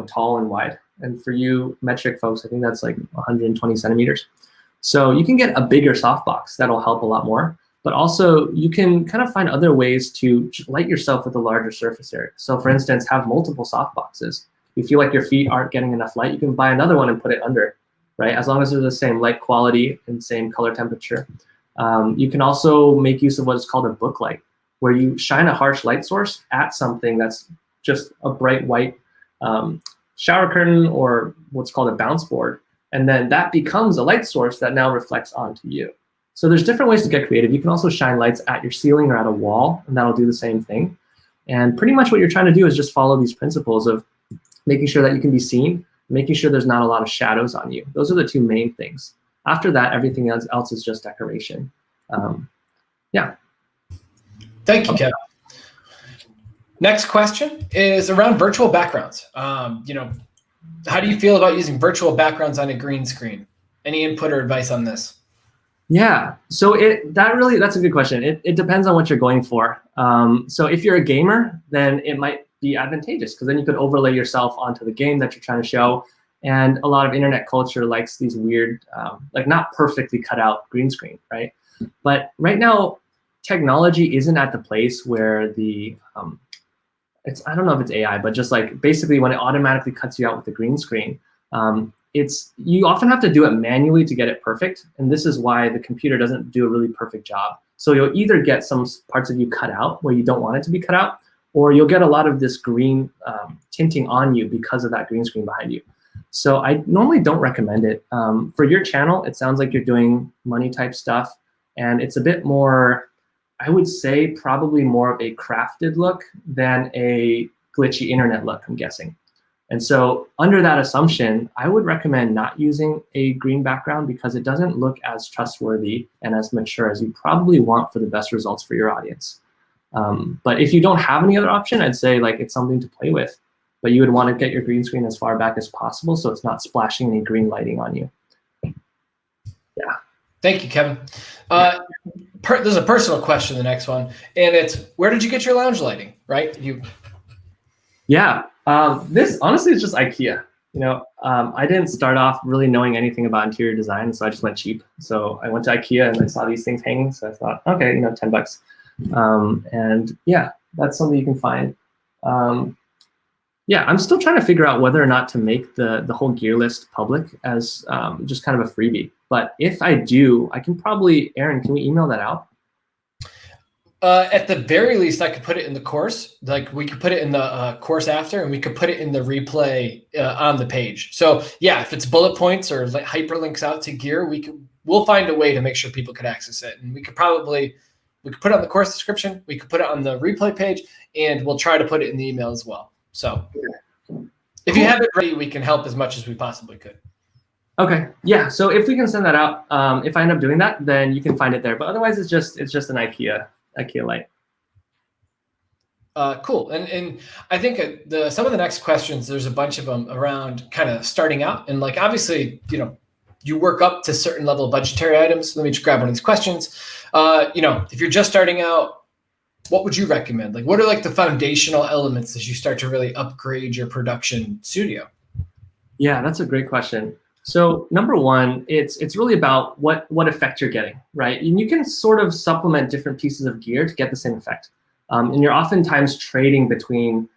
tall and wide. And for you metric folks, I think that's like 120 centimeters. So you can get a bigger softbox. That'll help a lot more. But also you can kind of find other ways to light yourself with a larger surface area. So for instance, have multiple softboxes. If you feel like your feet aren't getting enough light, you can buy another one and put it under, right? As long as they're the same light quality and same color temperature. You can also make use of what is called a book light, where you shine a harsh light source at something that's just a bright white shower curtain or what's called a bounce board. And then that becomes a light source that now reflects onto you. So there's different ways to get creative. You can also shine lights at your ceiling or at a wall, and that'll do the same thing. And pretty much what you're trying to do is just follow these principles of making sure that you can be seen, making sure there's not a lot of shadows on you. Those are the 2 main things. After that, everything else is just decoration. Yeah. Thank you, Kevin. Next question is around virtual backgrounds. How do you feel about using virtual backgrounds on a green screen? Any input or advice on this? Yeah, so that's a good question. It depends on what you're going for. So if you're a gamer, then it might be advantageous because then you could overlay yourself onto the game that you're trying to show. And a lot of internet culture likes these weird, like not perfectly cut out green screen, right? But right now, technology isn't at the place where I don't know if it's AI, but just like basically when it automatically cuts you out with the green screen, you often have to do it manually to get it perfect. And this is why the computer doesn't do a really perfect job. So you'll either get some parts of you cut out where you don't want it to be cut out, or you'll get a lot of this green tinting on you because of that green screen behind you. So I normally don't recommend it. For your channel, it sounds like you're doing money type stuff, and it's a bit more, I would say, probably more of a crafted look than a glitchy internet look, I'm guessing. And so under that assumption, I would recommend not using a green background because it doesn't look as trustworthy and as mature as you probably want for the best results for your audience. But if you don't have any other option, I'd say like it's something to play with. But you would want to get your green screen as far back as possible so it's not splashing any green lighting on you. Yeah. Thank you, Kevin. There's a personal question, the next one, and it's, where did you get your lounge lighting, right? Yeah, this honestly is just IKEA. I didn't start off really knowing anything about interior design, so I just went cheap. So I went to IKEA and I saw these things hanging, so I thought, okay, $10. And yeah, that's something you can find. Yeah, I'm still trying to figure out whether or not to make the whole gear list public as just kind of a freebie. But if I do, I can probably, Aaron, can we email that out? At the very least, I could put it in the course. Like we could put it in the course after, and we could put it in the replay on the page. So yeah, if it's bullet points or like hyperlinks out to gear, we'll find a way to make sure people could access it. And we could put it on the course description. We could put it on the replay page, and we'll try to put it in the email as well. So if you have it ready, we can help as much as we possibly could. Okay, yeah. So if we can send that out, if I end up doing that, then you can find it there. But otherwise, it's just an IKEA light. Cool. And I think some of the next questions, there's a bunch of them around kind of starting out, and like obviously, you work up to a certain level of budgetary items. Let me just grab one of these questions. If you're just starting out, what would you recommend? Like, what are like the foundational elements as you start to really upgrade your production studio? Yeah, that's a great question. So number one, it's really about what effect you're getting, right? And you can sort of supplement different pieces of gear to get the same effect. And you're oftentimes trading between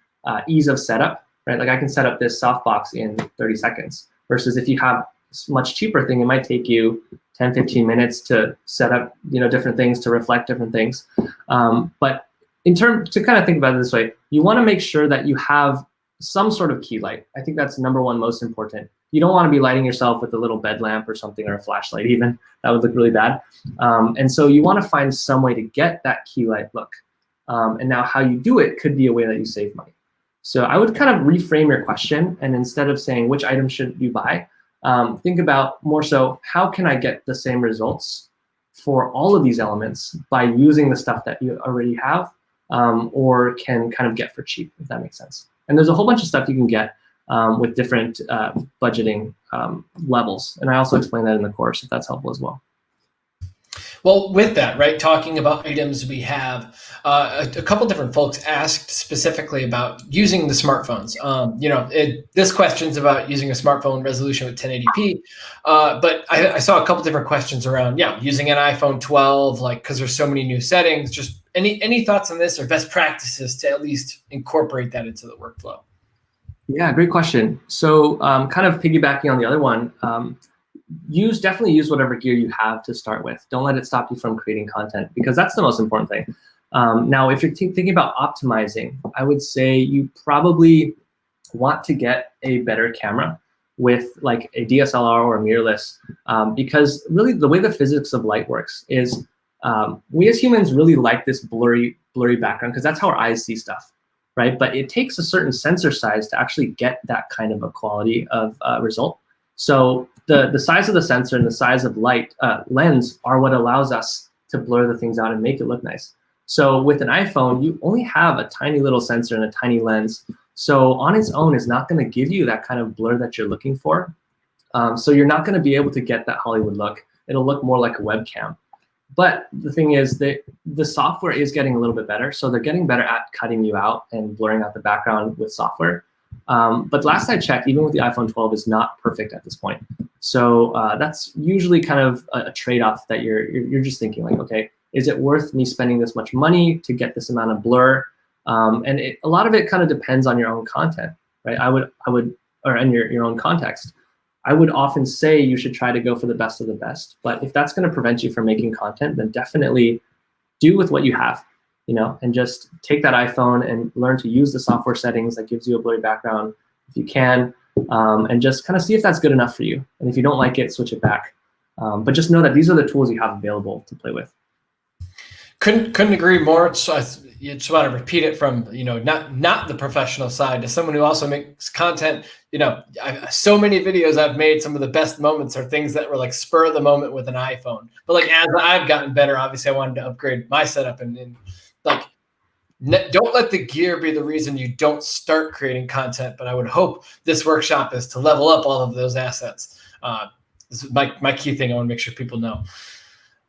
ease of setup, right? Like I can set up this softbox in 30 seconds versus if you have a much cheaper thing, it might take you 10, 15 minutes to set up, different things to reflect different things. But to kind of think about it this way, you want to make sure that you have some sort of key light. I think that's number one, most important. You don't want to be lighting yourself with a little bed lamp or something, or a flashlight even. That would look really bad. And so you want to find some way to get that key light look. And now how you do it could be a way that you save money. So I would kind of reframe your question, and instead of saying which item should you buy, think about more so, how can I get the same results for all of these elements by using the stuff that you already have or can kind of get for cheap, if that makes sense. And there's a whole bunch of stuff you can get with different budgeting levels. And I also explain that in the course, if that's helpful as well. Well, with that, right, talking about items we have, a couple different folks asked specifically about using the smartphones. This question's about using a smartphone resolution with 1080p, but I saw a couple different questions around, using an iPhone 12, like, because there's so many new settings. Just any thoughts on this or best practices to at least incorporate that into the workflow? Yeah, great question. So kind of piggybacking on the other one, definitely use whatever gear you have to start with. Don't let it stop you from creating content, because that's the most important thing. Now, if you're thinking about optimizing, I would say you probably want to get a better camera with like a DSLR or a mirrorless, because really the way the physics of light works is we as humans really like this blurry background because that's how our eyes see stuff, right? But it takes a certain sensor size to actually get that kind of a quality of result. So the size of the sensor and the size of light lens are what allows us to blur the things out and make it look nice. So with an iPhone, you only have a tiny little sensor and a tiny lens. So on its own is not going to give you that kind of blur that you're looking for. So you're not going to be able to get that Hollywood look. It'll look more like a webcam. But the thing is that the software is getting a little bit better. So they're getting better at cutting you out and blurring out the background with software. But last I checked, even with the iPhone 12, is not perfect at this point. So that's usually kind of a trade-off that you're just thinking like, okay, is it worth me spending this much money to get this amount of blur? And a lot of it kind of depends on your own content, right? Or in your own context. I would often say you should try to go for the best of the best. But if that's going to prevent you from making content, then definitely do with what you have, and just take that iPhone and learn to use the software settings that gives you a blurry background if you can. and just kind of see if that's good enough for you. And if you don't like it, switch it back. But just know that these are the tools you have available to play with. Couldn't agree more. So you just want to repeat it from, not the professional side to someone who also makes content. So many videos I've made, some of the best moments are things that were like spur of the moment with an iPhone. But like as I've gotten better, obviously I wanted to upgrade my setup and like don't let the gear be the reason you don't start creating content. But I would hope this workshop is to level up all of those assets. This is my key thing. I want to make sure people know.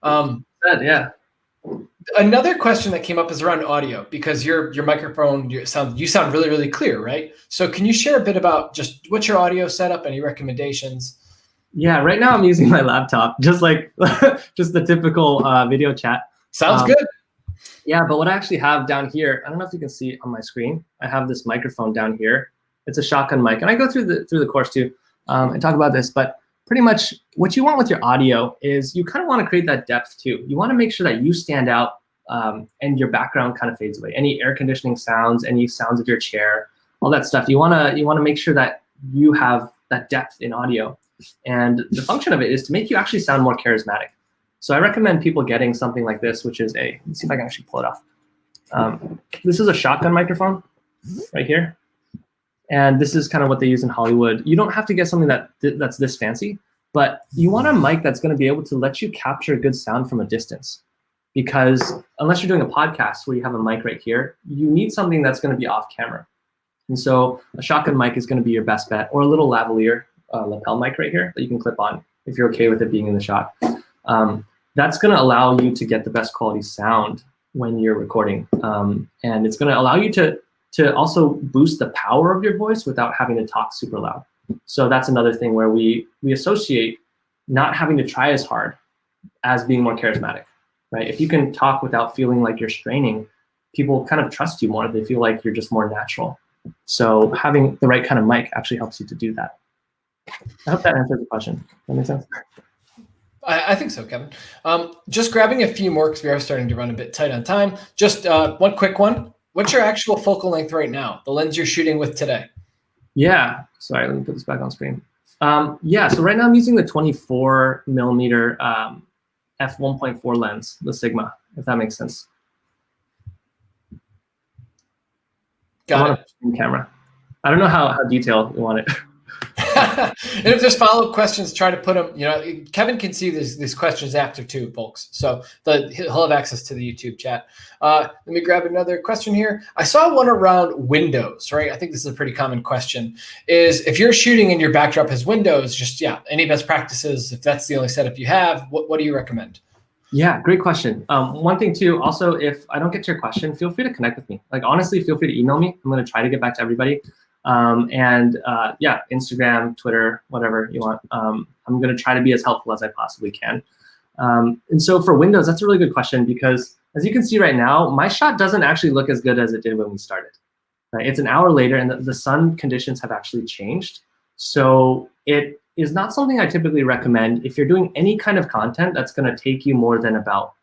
Yeah. Another question that came up is around audio, because your microphone, you sound really, really clear, right? So can you share a bit about just what's your audio setup, any recommendations? Yeah, right now I'm using my laptop, just like just the typical video chat. Sounds good. Yeah, but what I actually have down here, I don't know if you can see on my screen, I have this microphone down here. It's a shotgun mic, and I go through the course too and talk about this, but pretty much what you want with your audio is you kind of want to create that depth too. You want to make sure that you stand out and your background kind of fades away. Any air conditioning sounds, any sounds of your chair, all that stuff. You want to make sure that you have that depth in audio. And the function of it is to make you actually sound more charismatic. So I recommend people getting something like this, which is let's see if I can actually pull it off. This is a shotgun microphone right here. And this is kind of what they use in Hollywood. You don't have to get something that's this fancy, but you want a mic that's going to be able to let you capture good sound from a distance. Because unless you're doing a podcast where you have a mic right here, you need something that's going to be off camera. And so a shotgun mic is going to be your best bet, or a little lavalier lapel mic right here that you can clip on if you're okay with it being in the shot. That's going to allow you to get the best quality sound when you're recording. And it's going to allow you to also boost the power of your voice without having to talk super loud. So that's another thing where we associate not having to try as hard as being more charismatic, right? If you can talk without feeling like you're straining, people kind of trust you more. They feel like you're just more natural. So having the right kind of mic actually helps you to do that. I hope that answers the question. That makes sense? I think so, Kevin. Just grabbing a few more because we are starting to run a bit tight on time. Just one quick one. What's your actual focal length right now? The lens you're shooting with today? Yeah, sorry, let me put this back on screen. Yeah, so right now I'm using the 24 millimeter f1.4 lens, the Sigma, if that makes sense. Got it. Camera. I don't know how detailed you want it. And if there's follow-up questions, try to put them. Kevin can see these questions after too, folks. So he'll have access to the YouTube chat. Let me grab another question here. I saw one around windows, right? I think this is a pretty common question. Is if you're shooting and your backdrop has windows, any best practices, if that's the only setup you have, what do you recommend? Yeah, great question. One thing too, also, if I don't get to your question, feel free to connect with me. Like, honestly, feel free to email me. I'm going to try to get back to everybody. Yeah, Instagram, Twitter, whatever you want. I'm going to try to be as helpful as I possibly can. And so for Windows, that's a really good question, because as you can see right now, my shot doesn't actually look as good as it did when we started. Right? It's an hour later, and the sun conditions have actually changed. So it is not something I typically recommend if you're doing any kind of content that's going to take you more than about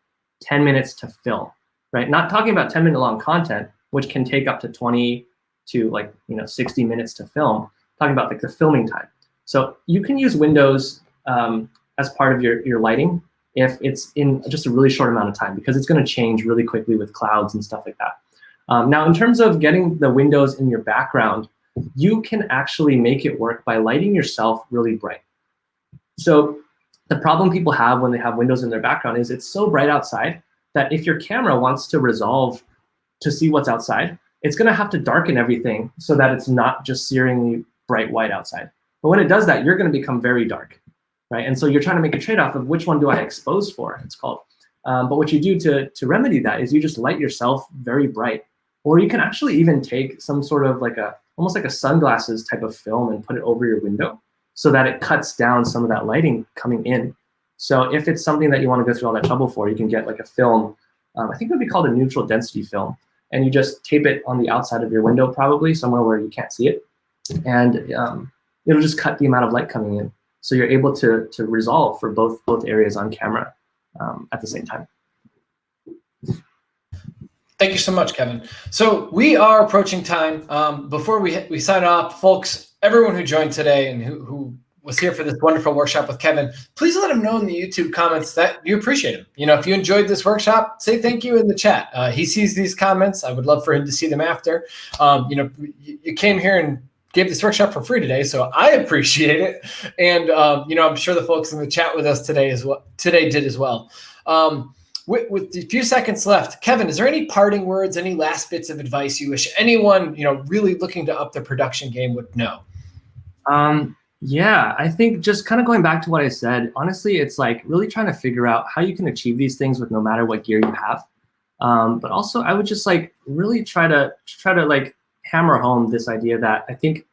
10 minutes to film. Right? Not talking about 10-minute long content, which can take up to 20 to 60 minutes to film, talking about like the filming time. So you can use Windows as part of your lighting if it's in just a really short amount of time, because it's going to change really quickly with clouds and stuff like that. Now, in terms of getting the windows in your background, you can actually make it work by lighting yourself really bright. So the problem people have when they have windows in their background is it's so bright outside that if your camera wants to resolve to see what's outside, it's going to have to darken everything so that it's not just searingly bright white outside. But when it does that, you're going to become very dark, right? And so you're trying to make a trade-off of which one do I expose for, it's called. But what you do to remedy that is you just light yourself very bright. Or you can actually even take some sort of almost like a sunglasses type of film and put it over your window so that it cuts down some of that lighting coming in. So if it's something that you want to go through all that trouble for, you can get like a film, I think it would be called a neutral density film. And you just tape it on the outside of your window, probably somewhere where you can't see it. And it'll just cut the amount of light coming in. So you're able to resolve for both areas on camera at the same time. Thank you so much, Kevin. So we are approaching time. Before we sign off, folks, everyone who joined today and who was here for this wonderful workshop with Kevin, please let him know in the YouTube comments that you appreciate him. If you enjoyed this workshop, say thank you in the chat. He sees these comments. I would love for him to see them after. You came here and gave this workshop for free today, so I appreciate it. And I'm sure the folks in the chat with us today did as well. With a few seconds left, Kevin, is there any parting words, any last bits of advice you wish anyone really looking to up their production game would know? Yeah, I think just kind of going back to what I said, honestly, it's like really trying to figure out how you can achieve these things with no matter what gear you have. But also I would just like really try to like hammer home this idea that I think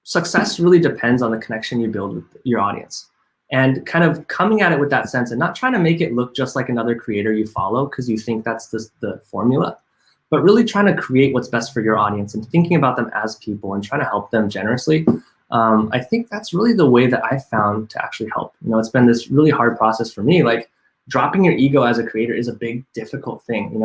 success really depends on the connection you build with your audience, and kind of coming at it with that sense and not trying to make it look just like another creator you follow because you think that's the formula, but really trying to create what's best for your audience and thinking about them as people and trying to help them generously. I think that's really the way that I found to actually help. It's been this really hard process for me. Like dropping your ego as a creator is a big, difficult thing,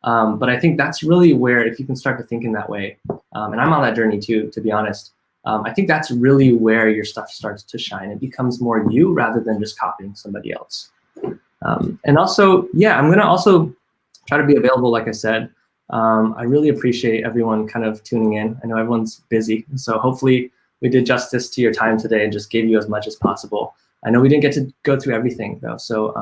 but I think that's really where, if you can start to think in that way, and I'm on that journey too, to be honest, I think that's really where your stuff starts to shine. It becomes more you rather than just copying somebody else. And also, yeah, I'm gonna also try to be available, like I said. I really appreciate everyone kind of tuning in. I know everyone's busy, so hopefully we did justice to your time today and just gave you as much as possible. I know we didn't get to go through everything though, so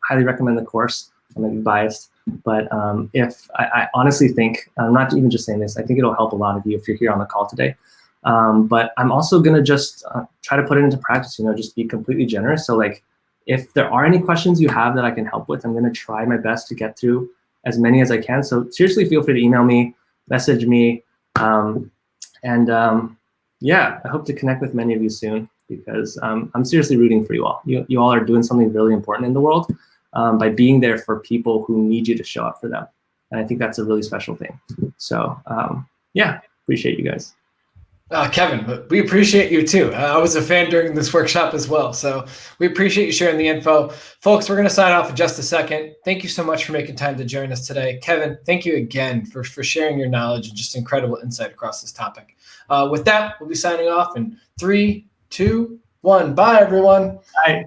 highly recommend the course. I might be biased, but if I honestly think, I'm not even just saying this, I think it'll help a lot of you if you're here on the call today. But I'm also gonna just try to put it into practice, just be completely generous. So like, if there are any questions you have that I can help with, I'm gonna try my best to get through as many as I can. So seriously, feel free to email me, message me, yeah, I hope to connect with many of you soon because I'm seriously rooting for you all. You all are doing something really important in the world by being there for people who need you to show up for them. And I think that's a really special thing. So yeah, appreciate you guys. Kevin, we appreciate you too. I was a fan during this workshop as well. So we appreciate you sharing the info. Folks, we're going to sign off in just a second. Thank you so much for making time to join us today. Kevin, thank you again for sharing your knowledge and just incredible insight across this topic. With that, we'll be signing off in 3, 2, 1. Bye, everyone. Bye.